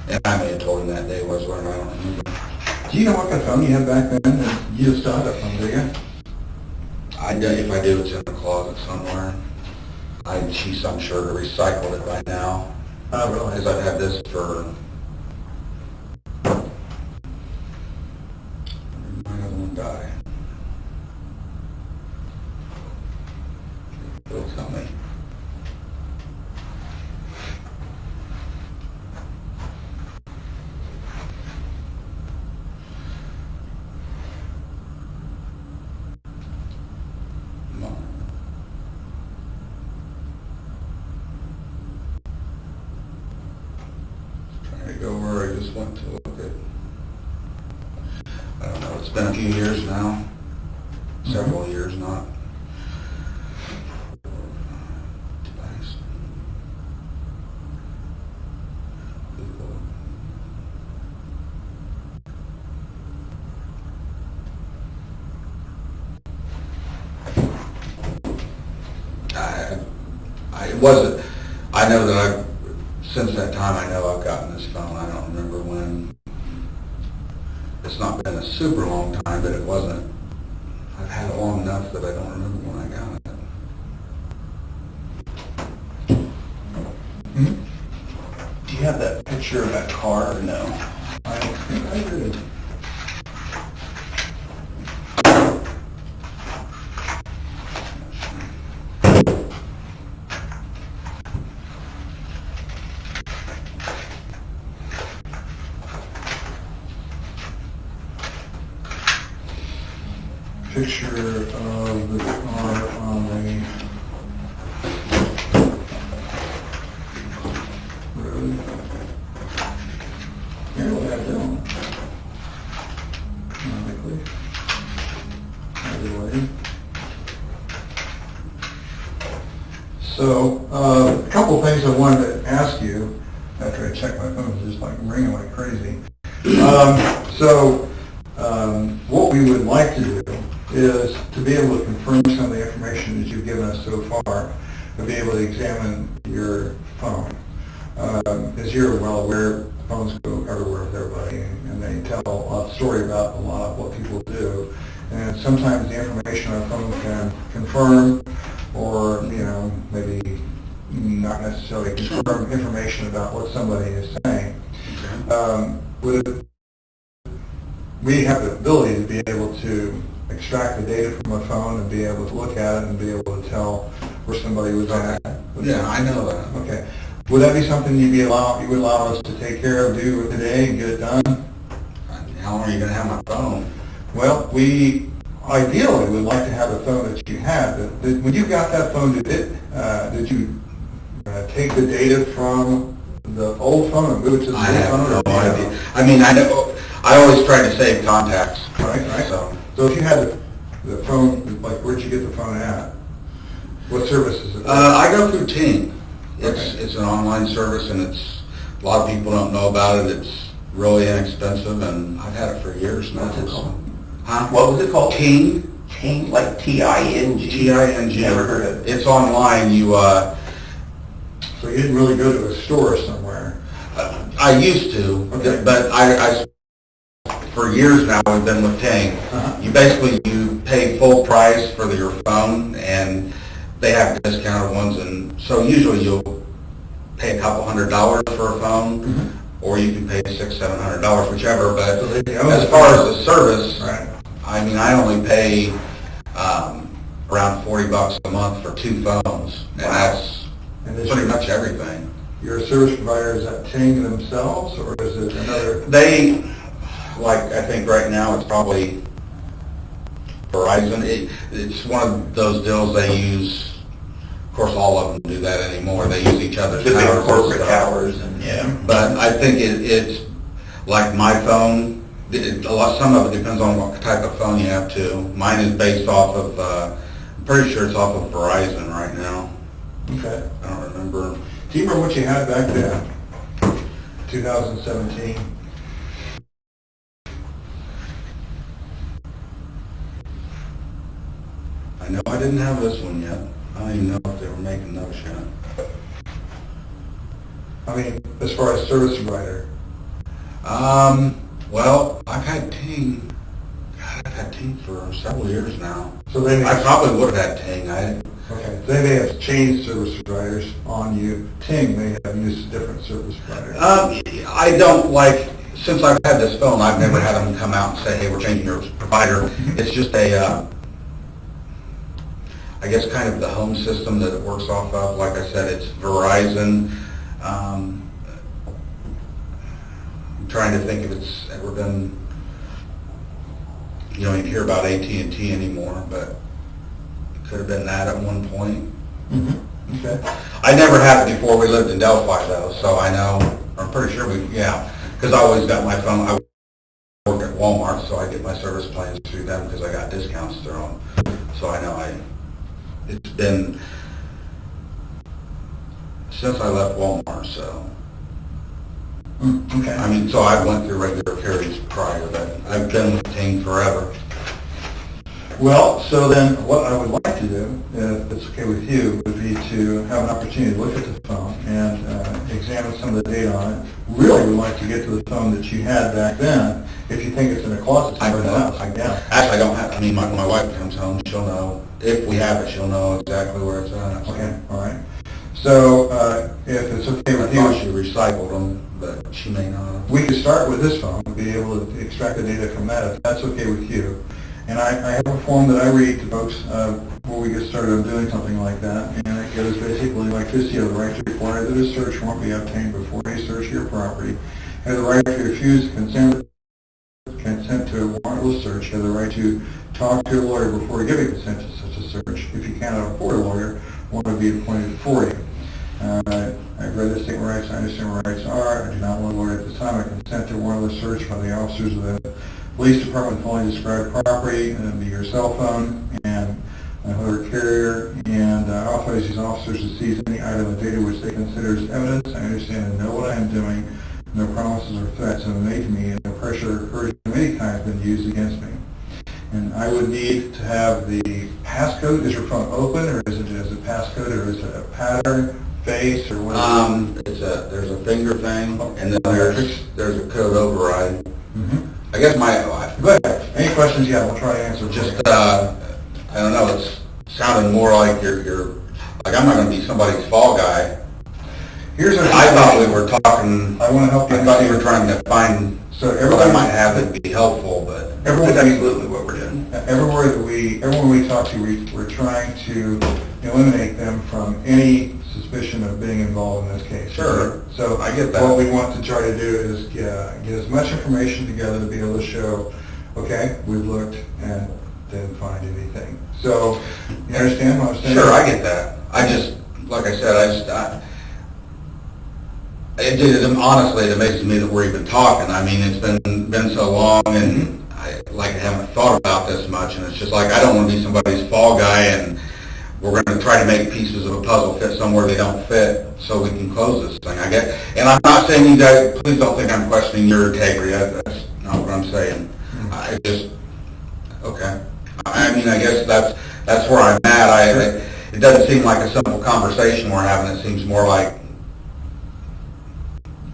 And I may have told him that day was when I don't remember. Do you know what kind of phone you had back then? You just still had that phone, do you? If I do, it's in the closet somewhere. I'm sure to recycle it by now. Oh, really? Because I've had this for... My other one died. It'll tell me. Go where I just went to look at. I don't know, it's been a few years now, several years, not. It wasn't, I know that since that time, I know I've gotten this phone. I don't remember when. It's not been a super long time, but it wasn't. I've had it long enough that I don't remember when I got it. Do you have that picture of that car or no? I don't think I did. Picture of the car on the road. Here we have them. Likely. Either way. So, a couple things I wanted to ask you after I checked my phone. It's just like ringing like crazy. What we would like to do is to be able to confirm some of the information that you've given us so far, to be able to examine your phone. As you're well aware, phones go everywhere with everybody, and they tell a story about a lot of what people do. And sometimes the information on a phone can confirm, or maybe not necessarily confirm information about what somebody is saying. We have the ability to be able to extract the data from a phone and be able to look at it and be able to tell where somebody was at. Yeah, I know that. Okay. Would that be something you would allow us to take care of, do today and get it done? How long are you going to have my phone? Well, we ideally would like to have a phone that you had. When you got that phone, did you take the data from the old phone and move it to the new phone? I have no idea. I mean, I always try to save contacts. Right. So if you had the phone, like where'd you get the phone at? What service is it? I go through Ting. It's an online service, and a lot of people don't know about it. It's really inexpensive, and I've had it for years now. What's it called? Huh? What was it called? Ting. Ting, like T-I-N-G. T-I-N-G. Never heard of it. It's online. So you didn't really go to a store somewhere? I used to, Okay. but I for years now we've been with Ting. You pay full price for your phone, and they have discounted ones, and so usually you'll pay a couple $100 for a phone, or you can pay $600-700, whichever. But as far as the service, I mean, I only pay around $40 a month for 2 phones, and that's pretty much everything. Your service provider, is that Ting themselves, or is it another? I think right now it's probably Verizon. It's one of those deals they use. Of course, all of them do that anymore. They use each other's towers. Corporate towers, and But I think it's like my phone, some of it depends on what type of phone you have too. Mine is based off of, I'm pretty sure it's off of Verizon right now. Okay. I don't remember. Do you remember what you had back then? 2017? I know I didn't have this one yet. I don't even know if they were making those yet. I mean, as far as service provider. Well, I've had Ting. God, I've had Ting for several years now. So they may I probably would have had Ting. Okay, they may have changed service providers on you. Ting may have used a different service provider. I don't like, since I've had this phone, I've never had them come out and say, hey, we're changing your provider. It's just a, I guess kind of the home system that it works off of. Like I said, it's Verizon. I'm trying to think if it's ever been, you hear about AT&T anymore, but it could have been that at one point. Mm-hmm. Okay. I never had it before we lived in Delphi though, so I know, I'm pretty sure because I always got my phone, I work at Walmart, so I get my service plans through them because I got discounts through them. So I know it's been since I left Walmart, so. Okay. I mean, so I went through regular periods prior, but I've been with Ting forever. Well, so then what I would like to do, if it's okay with you, would be to have an opportunity to look at the phone and examine some of the data on it. Really would like to get to the phone that you had back then. If you think it's in a closet somewhere in the house, Actually, I don't have, when my wife comes home, she'll know. If we have it, she'll know exactly where it's at. Okay, all right. So if it's okay with I you, thought she recycled them, but she may not. we could start with this phone and be able to extract the data from that, if that's okay with you. And I have a form that I read to folks before we get started on doing something like that, and it goes basically like this: you have the right to require that a search warrant be obtained before you search your property. You have the right to refuse consent to a warrantless search. You have the right to talk to a lawyer before giving consent to such a search. If you cannot afford a lawyer, one will be appointed for you. I've read the statement rights. I understand what rights are. I do not want a lawyer at this time. I consent to a warrantless search by the officers of the police department fully described property, and be your cell phone and another carrier, and authorize these officers to seize any item of data which they consider as evidence. I understand and know what I am doing. No promises or threats have been made to me, and no pressure or coercion of any kind has been used against me. And I would need to have the passcode. Is your phone open, or is it passcode, or is it a pattern, face, or what? There's a finger thing, and then there's a code override. Mm-hmm. I guess Go ahead. Any questions? Yeah, we'll try to answer. just, I don't know, it's sounding more like you're, like I'm not gonna be somebody's fall guy. I thought we were talking, I want to help you. I thought you were trying to find So what everybody I might have that'd be helpful, but that's absolutely what we're doing. Everyone we talk to, we're trying to eliminate them from any suspicion of being involved in this case. Sure. So I get that. What we want to try to do is get as much information together to be able to show, okay, we've looked and didn't find anything. So you understand what I'm saying? Sure, I get that. I just, like I said, honestly, it amazes me that we're even talking. I mean, it's been so long, and I haven't thought about this much, and it's just like I don't want to be somebody's fall guy, and we're going to try to make pieces of a puzzle fit somewhere they don't fit, so we can close this thing. I get, and I'm not saying you guys, please don't think I'm questioning your integrity. That's not what I'm saying. I just, okay. I mean, I guess that's where I'm at. It doesn't seem like a simple conversation we're having. It seems more like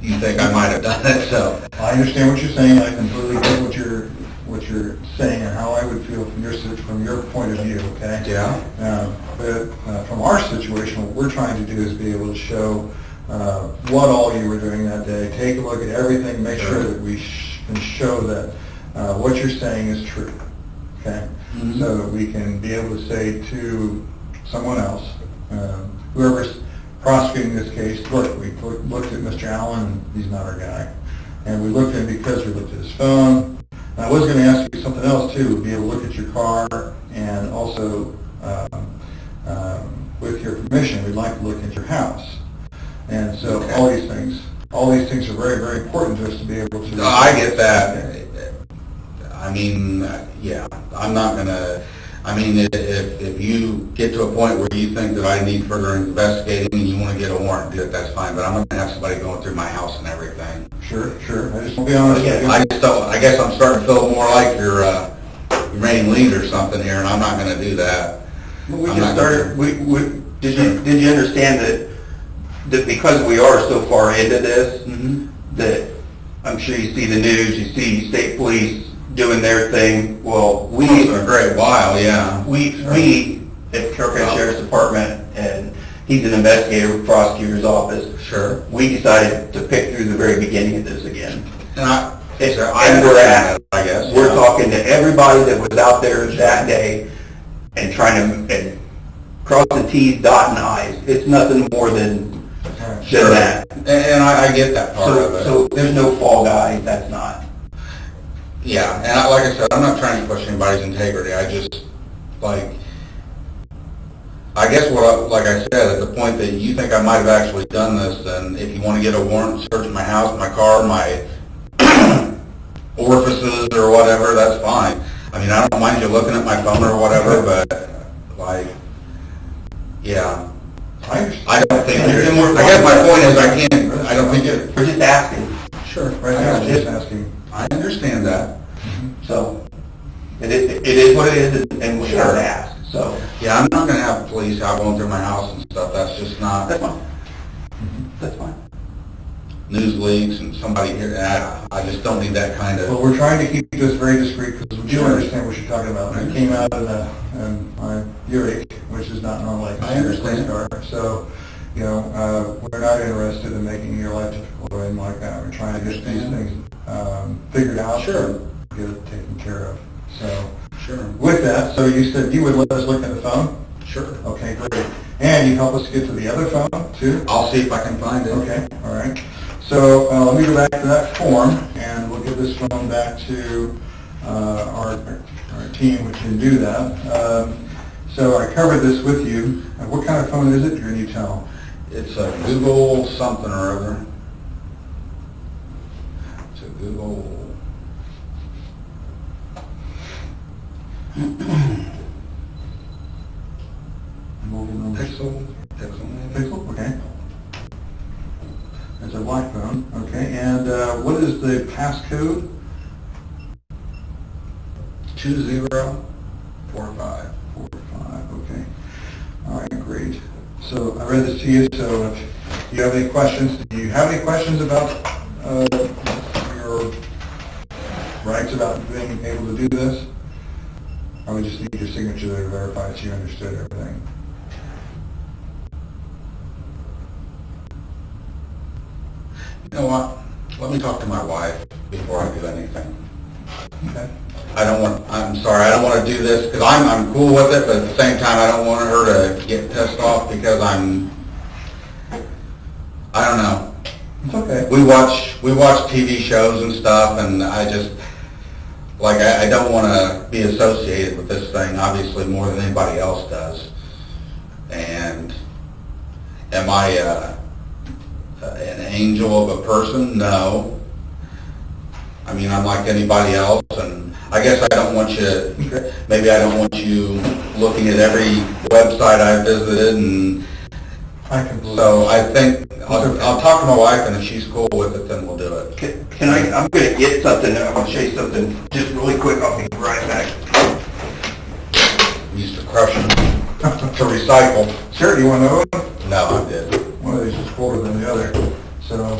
you think I might have done it, so. I understand what you're saying. I completely get what you're saying and how I would feel from your point of view, okay? Yeah. But from our situation, what we're trying to do is be able to show what all you were doing that day, take a look at everything, make sure that we can show that what you're saying is true, okay? Mm-hmm. So that we can be able to say to someone else, whoever's prosecuting this case, look, we looked at Mr. Allen, and he's not our guy. And we looked at him because we looked at his phone. And I was going to ask you something else too, be able to look at your car, and also, with your permission, we'd like to look at your house. And so all these things are very, very important to us to be able to. I yeah, I'm not gonna, I mean, if you get to a point where you think that I need further investigating and you want to get a warrant, do it, that's fine, but I'm not gonna have somebody going through my house and everything. Sure, sure. I just want to be honest with you. I just don't, I guess I'm starting to feel more like your main lead or something here, and I'm not gonna do that. We just started, did you understand that because we are so far into this, that I'm sure you see the news, you see state police doing their thing, well, we... For a great while, yeah. We at Carroll County Sheriff's Department, and he's an investigator with prosecutor's office. Sure. We decided to pick through the very beginning of this again. And I guess. We're talking to everybody that was out there that day and trying to and cross the T's, dotting I's. It's nothing more than that. And I get that part of it. So there's no fall guy, that's not. Yeah, and like I said, I'm not trying to push anybody's integrity. I just, like, I guess like I said, at the point that you think I might have actually done this, then if you want to get a warrant, search my house, my car, my orifices or whatever, that's fine. I mean, I don't mind you looking at my phone or whatever, but, like, yeah. I don't think I guess my point is I don't think We're just asking. Sure. Right now, I'm just asking. I understand that. So, it is what it is, and we are to ask, so. Yeah, I'm not gonna have police out going through my house and stuff, that's just not... That's fine. That's fine. News leaks and somebody here, I just don't need that kind of... Well, we're trying to keep this very discreet because we do understand what you're talking about. I came out in my Buick, which is not normally I understand. a car. So, you know, we're not interested in making your life difficult or anything like that. We're trying to get these things figured out. Sure. And get it taken care of. So, Sure. with that, so you said you would let us look at the phone? Sure. Okay, great. And you help us get to the other phone, too? I'll see if I can find it. Okay, all right. So let me go back to that form, and we'll give this phone back to our team, which can do that. So I covered this with you. What kind of phone is it? Can you tell? It's a Google something or other. It's a Google... Pixel? Pixel, okay. It's a white phone, okay. And what is the passcode? 2045. 45, okay. All right, great. So I read this to you, so if you have any questions, do you have any questions about your rights about being able to do this? Or we just need your signature there to verify that you understood everything? You know what? Let me talk to my wife before I do anything. Okay. I'm sorry, I don't want to do this, because I'm cool with it, but at the same time, I don't want her to get pissed off because I don't know. It's okay. We watch TV shows and stuff, and I just, like, I don't want to be associated with this thing, obviously, more than anybody else does. And am I an angel of a person? No. I mean, I'm like anybody else, and I guess I don't want you, maybe I don't want you looking at every website I visited, and so I think I'll talk to my wife, and if she's cool with it, then we'll do it. Can I'm going to get something, I'm going to show you something just really quick, I'll be right back. Used to crush them to recycle. Sure, do you want to know it? No, I did. One of these is cooler than the other, so.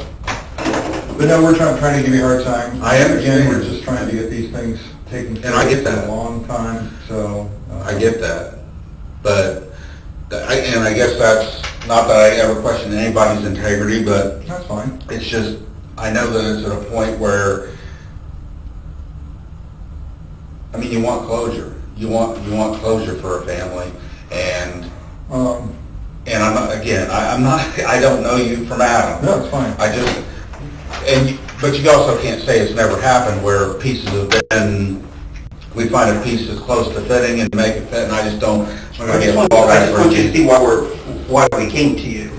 But no, we're trying to give you a hard time. I understand. Again, we're just trying to get these things taken care of. And I get that. For a long time, so. I get that. But, I guess that's, not that I ever question anybody's integrity, but That's fine. it's just, I know that it's at a point where, I mean, you want closure. You want closure for a family, and I'm not, again, I don't know you from Adam. No, it's fine. But you also can't say it's never happened where pieces have been, we find a piece that's close to fitting and make it fit, and I just don't, I just want you to see why we came to you.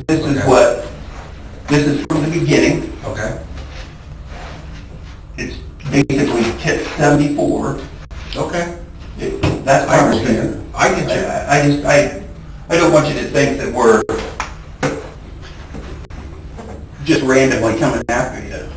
This is from the beginning. Okay. It's basically tip 74. Okay. That's my I understand. understanding. I get you. I don't want you to think that we're just randomly coming after you.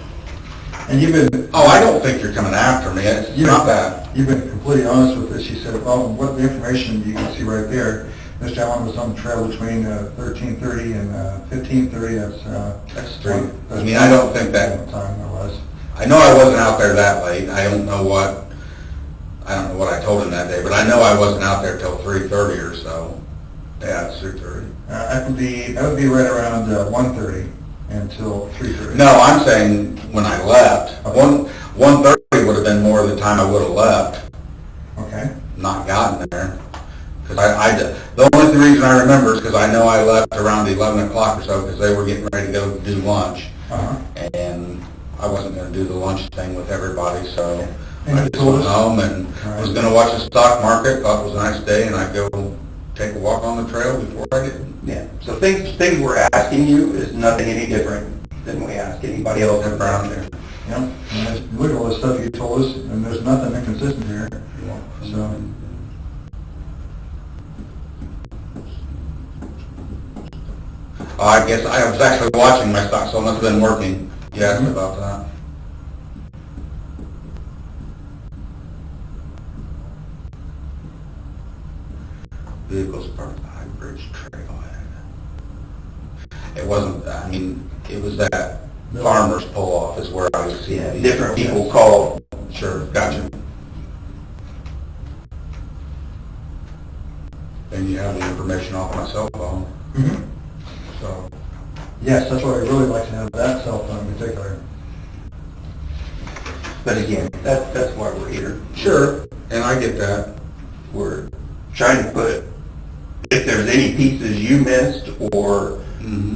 And you've been... Oh, I don't think you're coming after me. It's not that. You've been completely honest with us. She said, well, what the information you can see right there, Mr. Allen was on the trail between 13:30 and 15:30. That's true. I mean, I don't think that... time there was. I know I wasn't out there that late. I don't know what I told him that day, but I know I wasn't out there till 3:30 or so. Yeah, it's 3:30. That would be right around 1:30 until 3:30. No, I'm saying when I left. 1:30 would have been more of the time I would have left. Okay. Not gotten there. Because the only reason I remember is because I know I left around 11 o'clock or so because they were getting ready to go do lunch. And I wasn't going to do the lunch thing with everybody, so I just went home and was going to watch the stock market. Thought it was a nice day, and I'd go take a walk on the trail before I did. Yeah. So things we're asking you is nothing any different than we ask anybody else around there. Yeah. And look at all the stuff you told us, and there's nothing inconsistent here. So. I guess I was actually watching my stock, so it must have been working. You asked me about that. Vehicles parked at the High Bridge Trailhead. It wasn't, I mean, it was that farmer's pull-off is where I was seeing these Different people call. Sure, gotcha. And you have the information off my cell phone. So. Yes, that's why we really like to have that cell phone in particular. But again, that's why we're here. Sure, and I get that. We're trying to put, if there's any pieces you missed or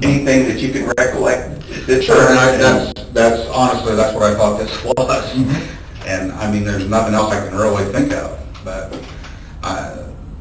anything that you can recollect. Sure, and that's honestly, that's what I thought this was. And I mean, there's nothing else I can really think of. But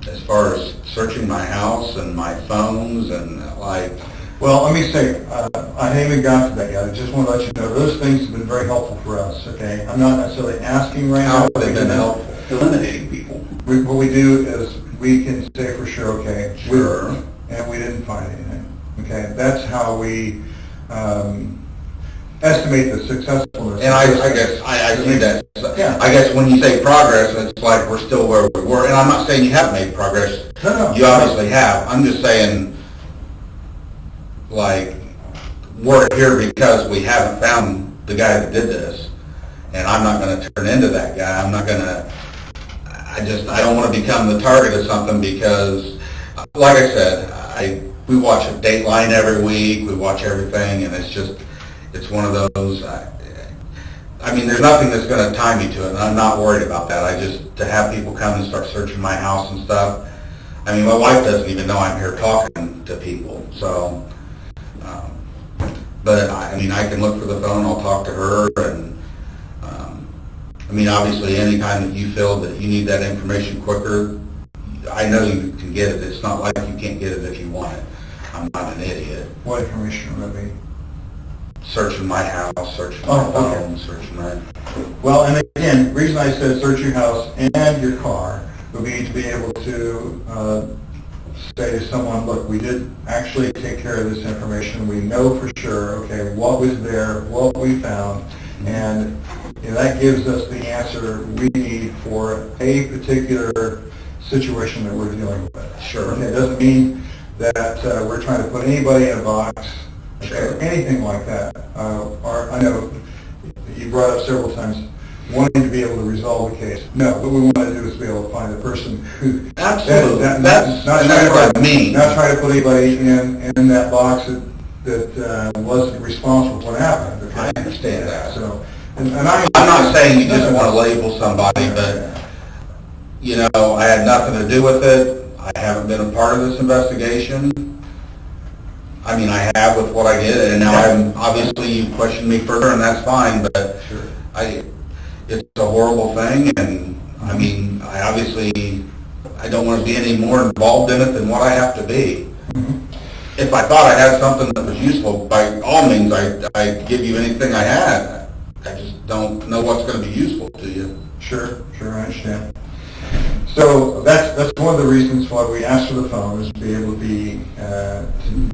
as far as searching my house and my phones and like... Well, let me say, I haven't even got to that yet. I just want to let you know, those things have been very helpful for us, okay? I'm not necessarily asking right now. How have they been helpful? Eliminating people. What we do is we can say for sure, okay, Sure. and we didn't find anything, okay? That's how we estimate the successfulness. And I guess I see that. Yeah. I guess when you say progress, it's like we're still where we were. And I'm not saying you haven't made progress. No. You obviously have. I'm just saying, like, we're here because we haven't found the guy that did this. And I'm not going to turn into that guy. I'm not going to, I don't want to become the target of something because, like I said, we watch a Dateline every week. We watch everything, and it's one of those, I mean, there's nothing that's going to tie me to it, and I'm not worried about that. To have people come and start searching my house and stuff, I mean, my wife doesn't even know I'm here talking to people, so, but I mean, I can look for the phone, I'll talk to her, and, I mean, obviously, any time that you feel that you need that information quicker, I know you can get it. It's not like you can't get it if you want it. I'm not an idiot. What information would that be? Searching my house, searching my phone, searching my... Well, and again, the reason I said search your house and your car would be to be able to say to someone, look, we did actually take care of this information. We know for sure, okay, what was there, what we found, and that gives us the answer we need for a particular situation that we're dealing with. Sure. Okay, it doesn't mean that we're trying to put anybody in a box, Sure. or anything like that. Or I know you brought up several times wanting to be able to resolve the case. No, what we want to do is be able to find the person who... Absolutely. That's what I mean. Not try to put anybody in that box that wasn't responsible for what happened. Okay? I understand that. So, I'm not saying you just want to label somebody, but, you know, I had nothing to do with it. I haven't been a part of this investigation. I mean, I have with what I did, and now obviously you question me further, and that's fine, but it's a horrible thing, and I mean, I don't want to be any more involved in it than what I have to be. If I thought I had something that was useful, by all means, I'd give you anything I had. don't know what's going to be useful to you. Sure, I understand. So that's one of the reasons why we asked for the phone, is to be able to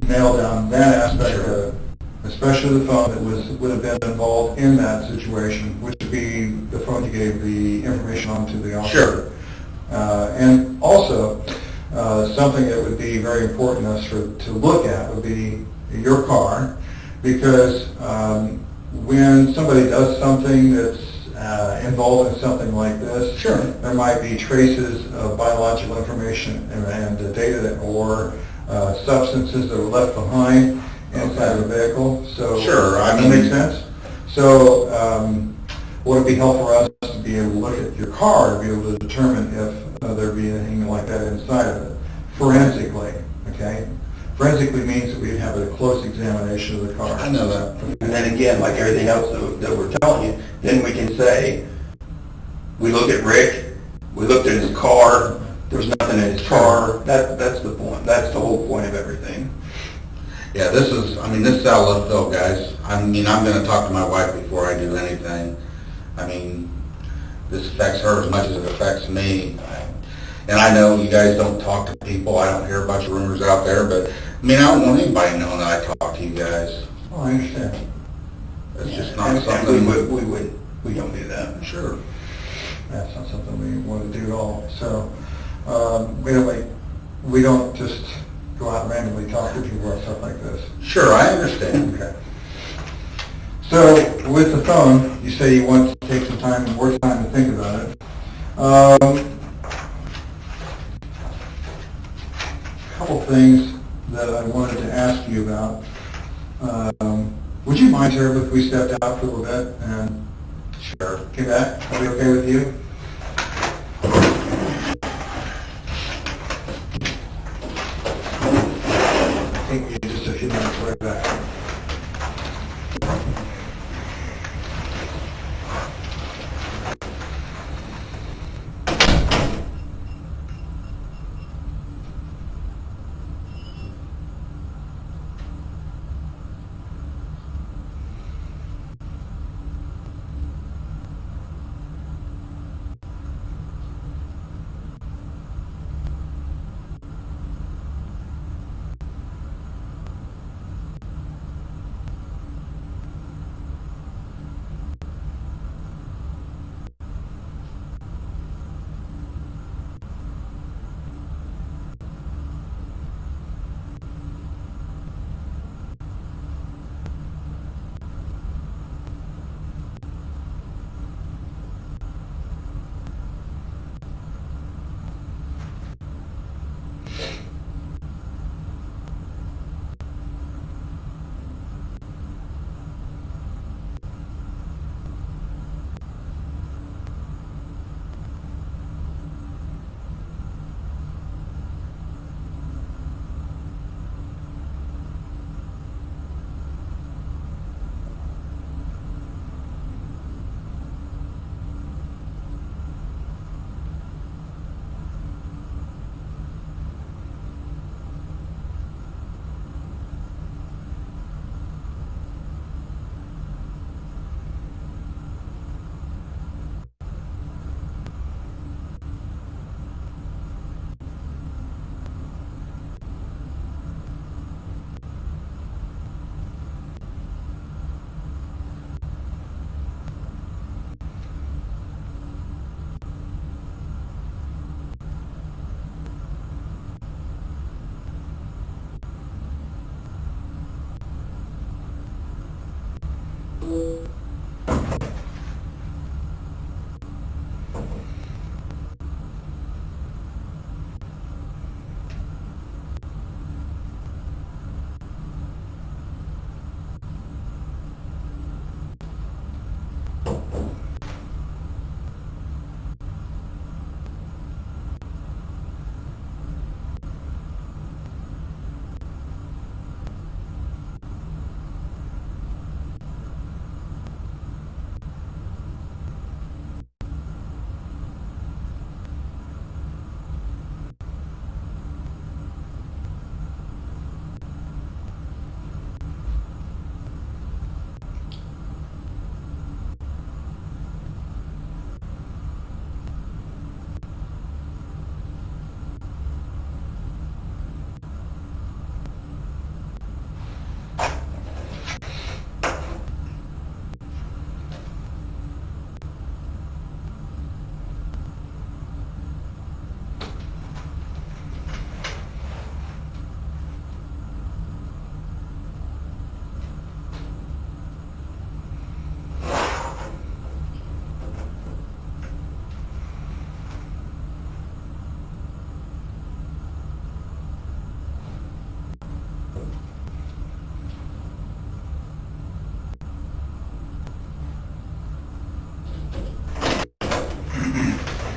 nail down that aspect of it, especially the phone that would have been involved in that situation, which would be the phone you gave the information on to the officer. Sure. And also, something that would be very important to look at would be your car, because when somebody does something that's involved in something like this, sure, there might be traces of biological information and data or substances that were left behind inside the vehicle. So, sure, I mean, that makes sense. So, would it be helpful for us to be able to look at your car to be able to determine if there be anything like that inside of it, forensically? Okay. Forensically means that we have a close examination of the car. I know that. And then again, like everything else that we're telling you, then we can say, we looked at Rick, we looked at his car, there was nothing in his car. That's the point. That's the whole point of everything. Yeah, this is how left go, guys. I'm going to talk to my wife before I do anything. I mean, this affects her as much as it affects me. And I know you guys don't talk to people. I don't hear a bunch of rumors out there, but I don't want anybody knowing that I talk to you guys. Oh, I understand. It's just not something we don't do that. Sure. That's not something we want to do at all. So we don't just go out and randomly talk to people or stuff like this. Sure, I understand. Okay. So with the phone, you say you want to take some time, more time to think about it. A couple things that I wanted to ask you about. Would you mind, Terry, if we stepped out for a little bit and came back? Are we okay with you? I think we need just a few minutes right back.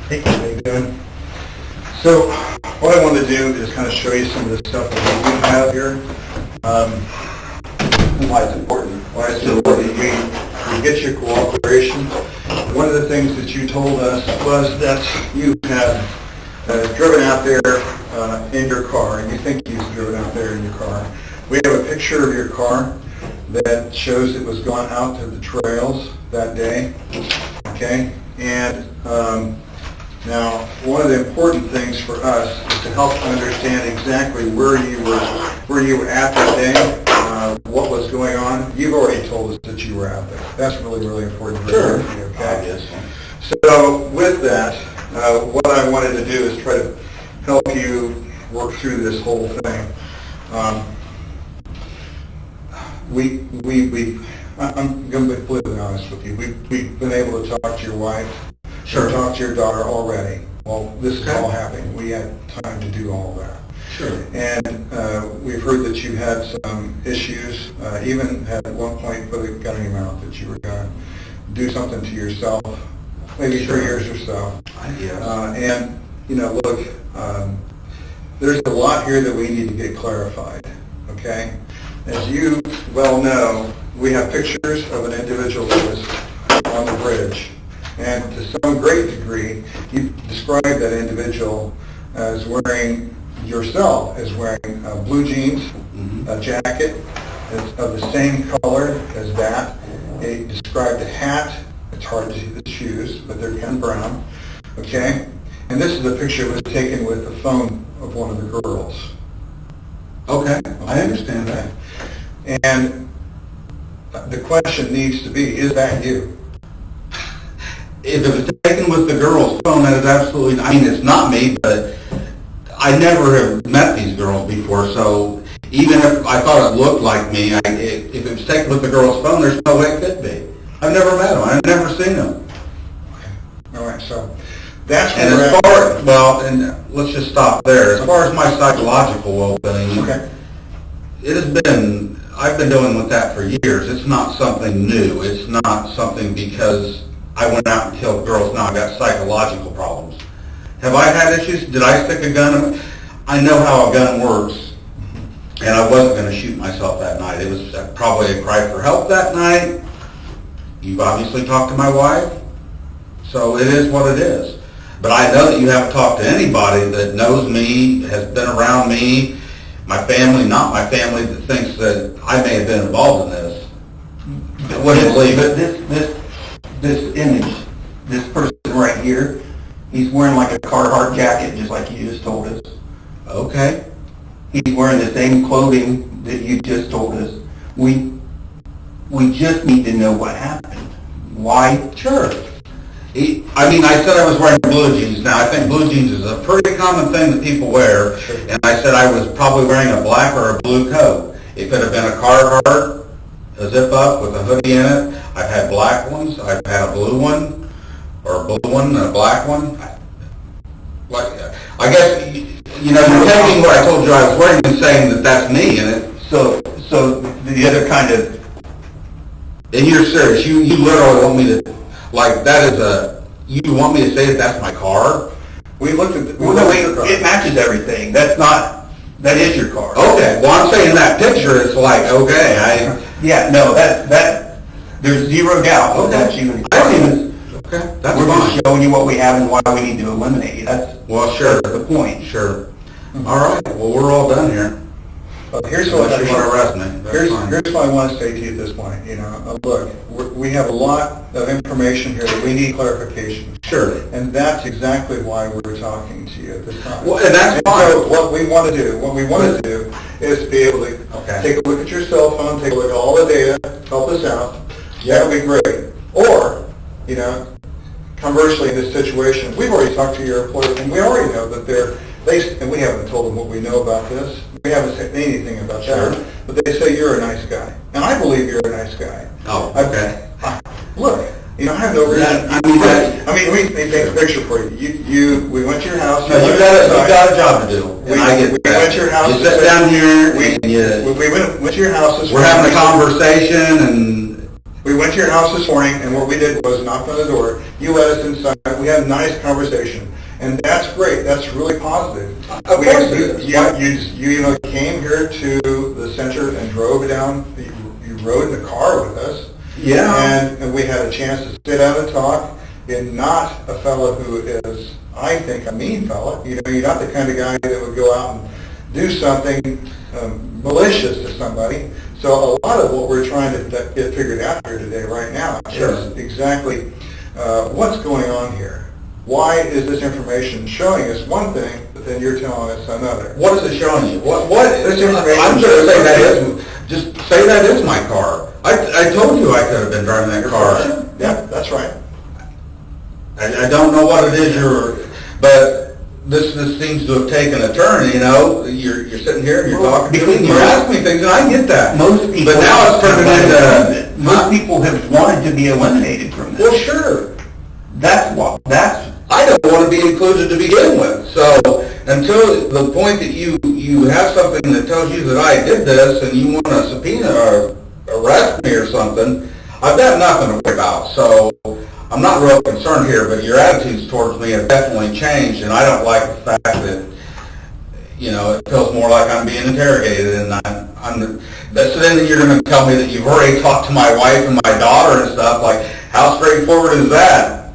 Hey, how you doing? So, what I want to do is kind of show you some of the stuff that we have here. Why it's important. Why it's important. We get your cooperation. One of the things that you told us was that you had driven out there in your car, and you think you've driven out there in your car. We have a picture of your car that shows it was gone out to the trails that day. Okay, and now one of the important things for us is to help understand exactly where you were at that day, what was going on. You've already told us that you were out there. That's really, really important. Sure. For you, okay? So with that, what I wanted to do is try to help you work through this whole thing. I'm going to be completely honest with you. We've been able to talk to your wife, Sure. talk to your daughter already. Well, this is all happening. We had time to do all that. Sure. And we've heard that you had some issues, even at one point put a gun in your mouth that you were going to do something to yourself, maybe 3 years or so. Yes. And, you know, look, there's a lot here that we need to get clarified, okay? As you well know, we have pictures of an individual that was on the bridge. And to some great degree, you described that individual as wearing, yourself as wearing blue jeans, a jacket of the same color as that. It described a hat. It's hard to see the shoes, but they're kind of brown. Okay? And this is a picture that was taken with the phone of one of the girls. Okay, I understand that. And the question needs to be, is that you? If it was taken with the girl's phone, that is absolutely, I mean, it's not me, but I never have met these girls before, so even if I thought it looked like me, if it was taken with the girl's phone, there's no way it could be. I've never met them. I've never seen them. All right, so that's And as far, well, and let's just stop there. As far as my psychological well-being, okay. it has been, I've been dealing with that for years. It's not something new. It's not something because I went out and killed girls. Now I've got psychological problems. Have I had issues? Did I stick a gun? I know how a gun works, and I wasn't going to shoot myself that night. It was probably a cry for help that night. You've obviously talked to my wife, so it is what it is. But I know that you haven't talked to anybody that knows me, has been around me, my family, not my family, that thinks that I may have been involved in this. Wouldn't believe it. This image, this person right here, he's wearing like a Carhartt jacket, just like you just told us. Okay. He's wearing the same clothing that you just told us. We just need to know what happened. Why? Sure. I mean, I said I was wearing blue jeans. Now, I think blue jeans is a pretty common thing that people wear. Sure. And I said I was probably wearing a black or a blue coat. It could have been a Carhartt, a zip-up with a hoodie in it. I've had black ones. I've had a blue one, or a blue one and a black one. I guess, you know, you're taking what I told you I was wearing and saying that that's me, and it. So the other kind of. And you're serious. You literally want me to, like, that is a, you want me to say that that's my car? We looked at It matches everything. That is your car. Okay, well, I'm saying that picture, it's like, okay, Yeah, no, that there's zero doubt that that's you. Okay, that's We're fine. just showing you what we have and why we need to eliminate you. Well, sure. That's the point. Sure. All right, well, we're all done here. Here's what Unless you want to arrest me. Here's what I want to say to you at this point. You know, look, we have a lot of information here that we need clarification. Sure. And that's exactly why we're talking to you at this time. Well, and that's fine. So what we want to do is be able to take a look at your cell phone, take a look at all the data, help us out. That would be great. Or, you know, conversely, in this situation, we've already talked to your employer, and we already know that and we haven't told them what we know about this. We haven't said anything about that. But they say you're a nice guy. And I believe you're a nice guy. Oh, okay. Look, you know, I have no reason. We take a picture for you. We went to your house. No, you got a job to do. We went to your house. You sit down here. We went to your house. We're having a conversation, and We went to your house this morning, and what we did was knocked on the door. You let us inside. We had a nice conversation, and that's great. That's really positive. Of course it is. You came here to the center and drove down. You rode in the car with us. Yeah. And we had a chance to sit down and talk. You're not a fellow who is, I think, a mean fellow. You're not the kind of guy that would go out and do something malicious to somebody. So a lot of what we're trying to get figured out here today, right now, is exactly what's going on here. Why is this information showing us one thing, but then you're telling us another? What is it showing you? What This information? I'm going to say that is, just say that is my car. I told you I could have been driving that car. Yeah, that's right. I don't know what it is but this seems to have taken a turn, You're sitting here and you're talking to me, you're asking me things, and I get that. Most people, but now it's turning into... Most people have wanted to be eliminated from this. Well, sure. That's I don't want to be included to begin with. So until the point that you have something that tells you that I did this and you want to subpoena or arrest me or something, I've got nothing to worry about. So I'm not real concerned here, but your attitudes towards me have definitely changed, and I don't like the fact that, it feels more like I'm being interrogated, and so then you're going to tell me that you've already talked to my wife and my daughter and stuff. Like, how straightforward is that?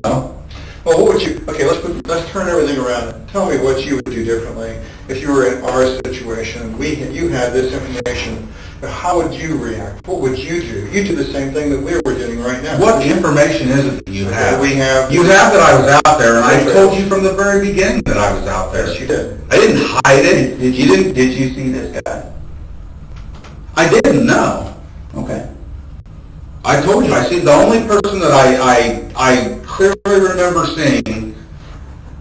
Well, what would you? Okay, let's turn everything around. Tell me what you would do differently if you were in our situation. You had this information. How would you react? What would you do? You do the same thing that we're doing right now. What information is it that you have? We have. You have that I was out there, and I told you from the very beginning that I was out there. Yes, you did. I didn't hide it. Did you see this guy? I didn't know. Okay. I told you. I see the only person that I clearly remember seeing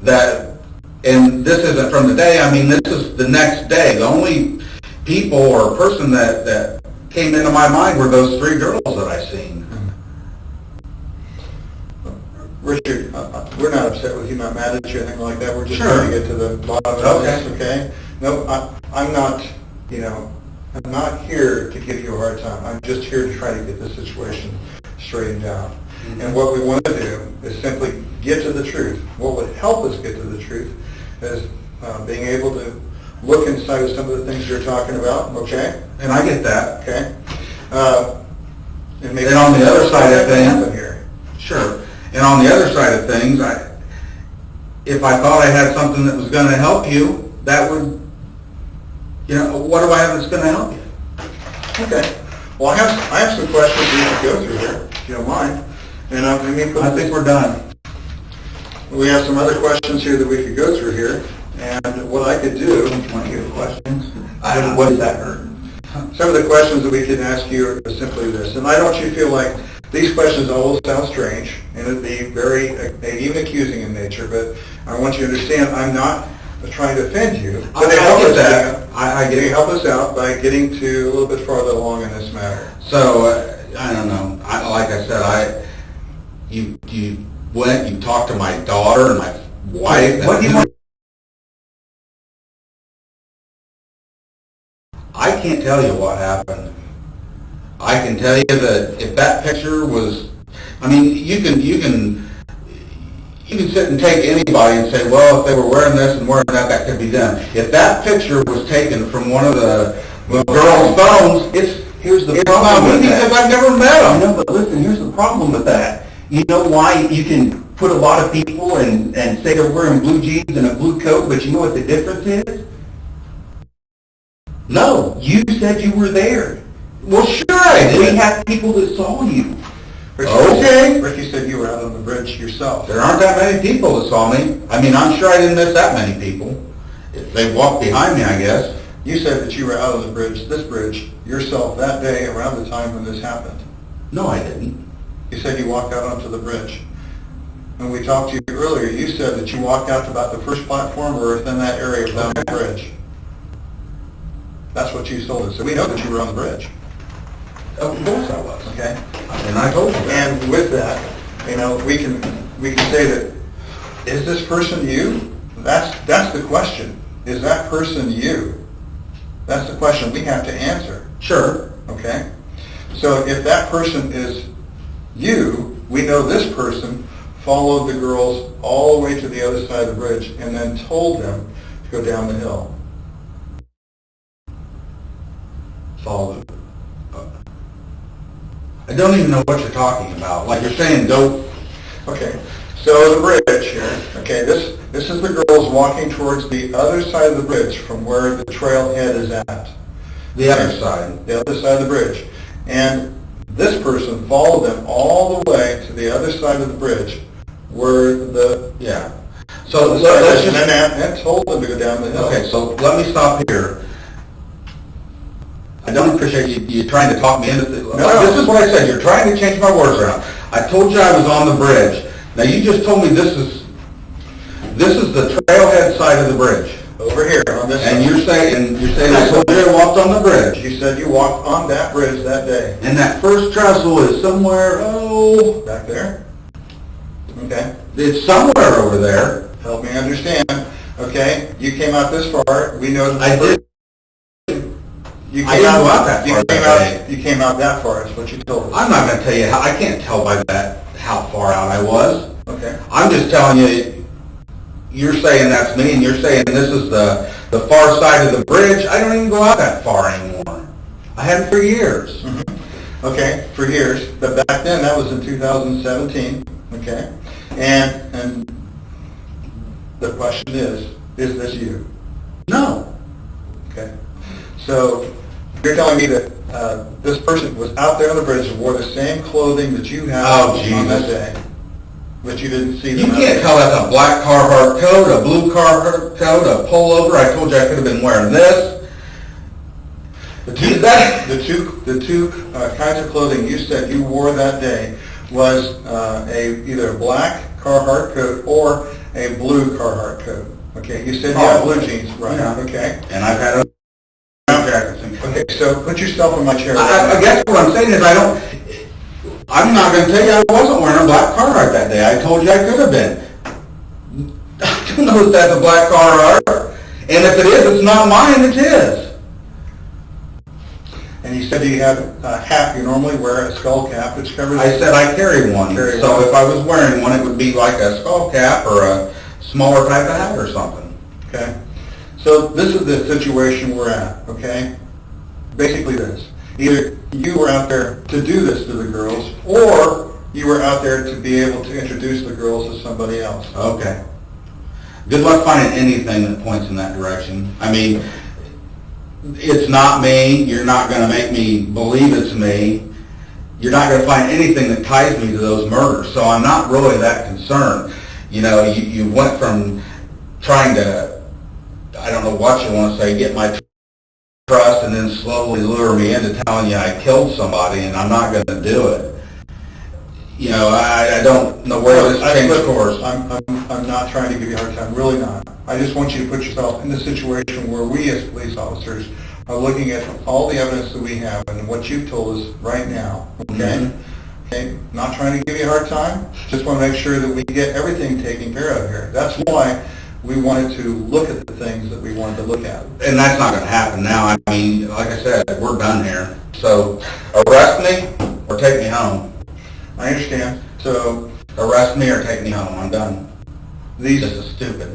that, and this isn't from the day. I mean, this is the next day. The only people or person that came into my mind were those three girls that I seen. Richard, we're not upset with you, not mad at you, anything like that. We're just Sure. trying to get to the bottom of this, okay? No, I'm not, I'm not here to give you a hard time. I'm just here to try to get this situation straightened out. Mm-hmm. And what we want to do is simply get to the truth. What would help us get to the truth is being able to look inside of some of the things you're talking about, okay? And I get that. Okay. And on the other side of things, sure. And on the other side of things, if I thought I had something that was going to help you, that would, what do I have that's going to help you? Okay. Well, I have some questions we can go through here, if you don't mind. And I think we're done. We have some other questions here that we could go through here. And what I could do, Want to hear questions? What does that hurt? some of the questions that we can ask you are simply this. And I don't want you to feel like these questions all sound strange and it'd be very, even accusing in nature, but I want you to understand I'm not trying to offend you. But they help us out. They help us out by getting to a little bit farther along in this matter. So, I don't know. Like I said, you went, you talked to my daughter and my wife. What do you want? I can't tell you what happened. I can tell you that if that picture was, I mean, you can sit and take anybody and say, well, if they were wearing this and wearing that, that could be done. If that picture was taken from one of the girls' phones, Here's the it's problem not with me that. because I've never met them. No, but listen, here's the problem with that. You know why you can put a lot of people and say they're wearing blue jeans and a blue coat, but you know what the difference is? No. You said you were there. Well, sure I did. We have people that saw you. Okay. Ricky said you were out on the bridge yourself. There aren't that many people that saw me. I mean, I'm sure I didn't miss that many people. They walked behind me, I guess. You said that you were out on the bridge, this bridge, yourself that day around the time when this happened. No, I didn't. You said you walked out onto the bridge. When we talked to you earlier, you said that you walked out to about the first platform or within that area down the bridge. That's what you told us. So we know that you were on the bridge. Of course I was. Okay? And I told you that. And with that, we can say that, is this person you? That's the question. Is that person you? That's the question we have to answer. Sure. Okay? So if that person is you, we know this person followed the girls all the way to the other side of the bridge and then told them to go down the hill. Follow them. I don't even know what you're talking about. Like you're saying, don't. Okay, so the bridge here, okay, this is the girls walking towards the other side of the bridge from where the trailhead is at. The other side. The other side of the bridge. And this person followed them all the way to the other side of the bridge where the... Yeah. So let's just... And told them to go down the hill. Okay, so let me stop here. I don't appreciate you trying to talk me into this. No. This is what I said. You're trying to change my words around. I told you I was on the bridge. Now you just told me this is the trailhead side of the bridge. Over here on this And side. you're saying I told you I walked on the bridge. You said you walked on that bridge that day. And that first trestle is somewhere, Back there? Okay. it's somewhere over there. Help me understand. Okay, you came out this far. We know that I did. You I didn't go out that far that day. You came out that far, is what you told us. I'm not going to tell you how. I can't tell by that how far out I was. Okay. I'm just telling you. You're saying that's me, and you're saying this is the far side of the bridge. I don't even go out that far anymore. I hadn't for years. Mm-hmm. Okay, for years. But back then, that was in 2017. Okay, and the question is this you? No. Okay. So you're telling me that this person was out there on the bridge and wore the same clothing that you had on that day, but you didn't see them. You can't tell that's a black Carhartt coat, a blue Carhartt coat, a pullover. I told you I could have been wearing this. The two kinds of clothing you said you wore that day was either a black Carhartt coat or a blue Carhartt coat. Okay, you said you had blue jeans, right? Yeah. Okay. And I've had a jacket. Okay, so put yourself in my chair. I guess what I'm saying is I'm not going to tell you I wasn't wearing a black Carhartt that day. I told you I could have been. I don't know if that's a black Carhartt. And if it is, it's not mine, it's his. And you said you had a hat. You normally wear a skull cap, which covers... I said I carry one. So if I was wearing one, it would be like a skull cap or a smaller type of hat or something. Okay. So this is the situation we're at, okay? Basically this. Either you were out there to do this to the girls, or you were out there to be able to introduce the girls to somebody else. Okay. Good luck finding anything that points in that direction. I mean, it's not me. You're not going to make me believe it's me. You're not going to find anything that ties me to those murders. So I'm not really that concerned. You know, you went from trying to, I don't know what you want to say, get my trust and then slowly lure me into telling you I killed somebody, and I'm not going to do it. You know, I don't know where this changed course. I'm not trying to give you a hard time, really not. I just want you to put yourself in the situation where we as police officers are looking at all the evidence that we have and what you've told us right now, okay? Mm-hmm. Okay, not trying to give you a hard time, just want to make sure that we get everything taken care of here. That's why we wanted to look at the things that we wanted to look at. And that's not going to happen now. I mean, like I said, we're done here. So arrest me or take me home. I understand. So arrest me or take me home. I'm done. This is stupid.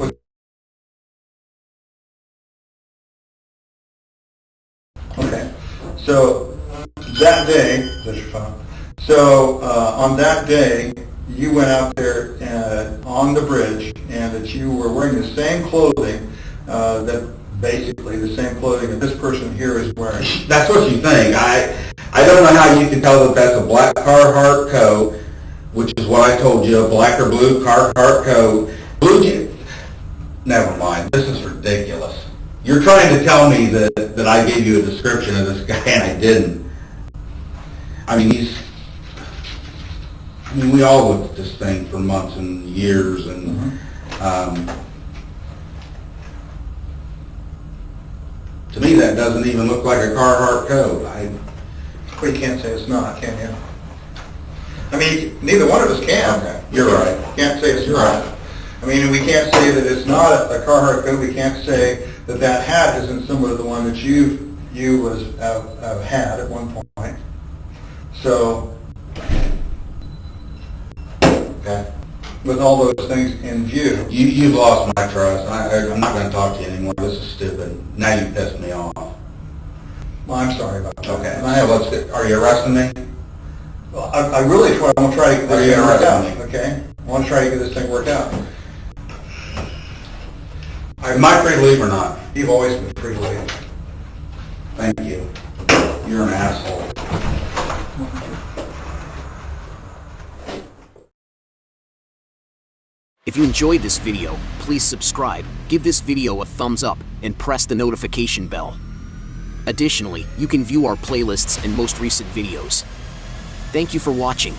Okay. So that day, on that day, you went out there on the bridge, and that you were wearing the same clothing that basically the same clothing that this person here is wearing. That's what you think. I don't know how you can tell that that's a black Carhartt coat, which is what I told you, a black or blue Carhartt coat. Never mind. This is ridiculous. You're trying to tell me that I gave you a description of this guy and I didn't. I mean, we all looked at this thing for months and years, and to me that doesn't even look like a Carhartt coat. Well, you can't say it's not, can you? I mean, neither one of us can. Okay, you're right. Can't say it's not. I mean, we can't say that it's not a Carhartt coat. We can't say that that hat isn't similar to the one that you had at one point. So, Okay? with all those things in view, You've lost my trust. I'm not gonna talk to you anymore. This is stupid. Now you pissed me off. well, I'm sorry about that. Okay, And I so have, let's get, are you arresting me? well, I really want to try to get Are this you thing worked out, arresting me? okay? I want to try to get this thing worked out. Am I free to leave or not? You've always been free to leave. Thank you. You're an asshole. If you enjoyed this video, please subscribe, give this video a thumbs up, and press the notification bell. Additionally, you can view our playlists and most recent videos. Thank you for watching.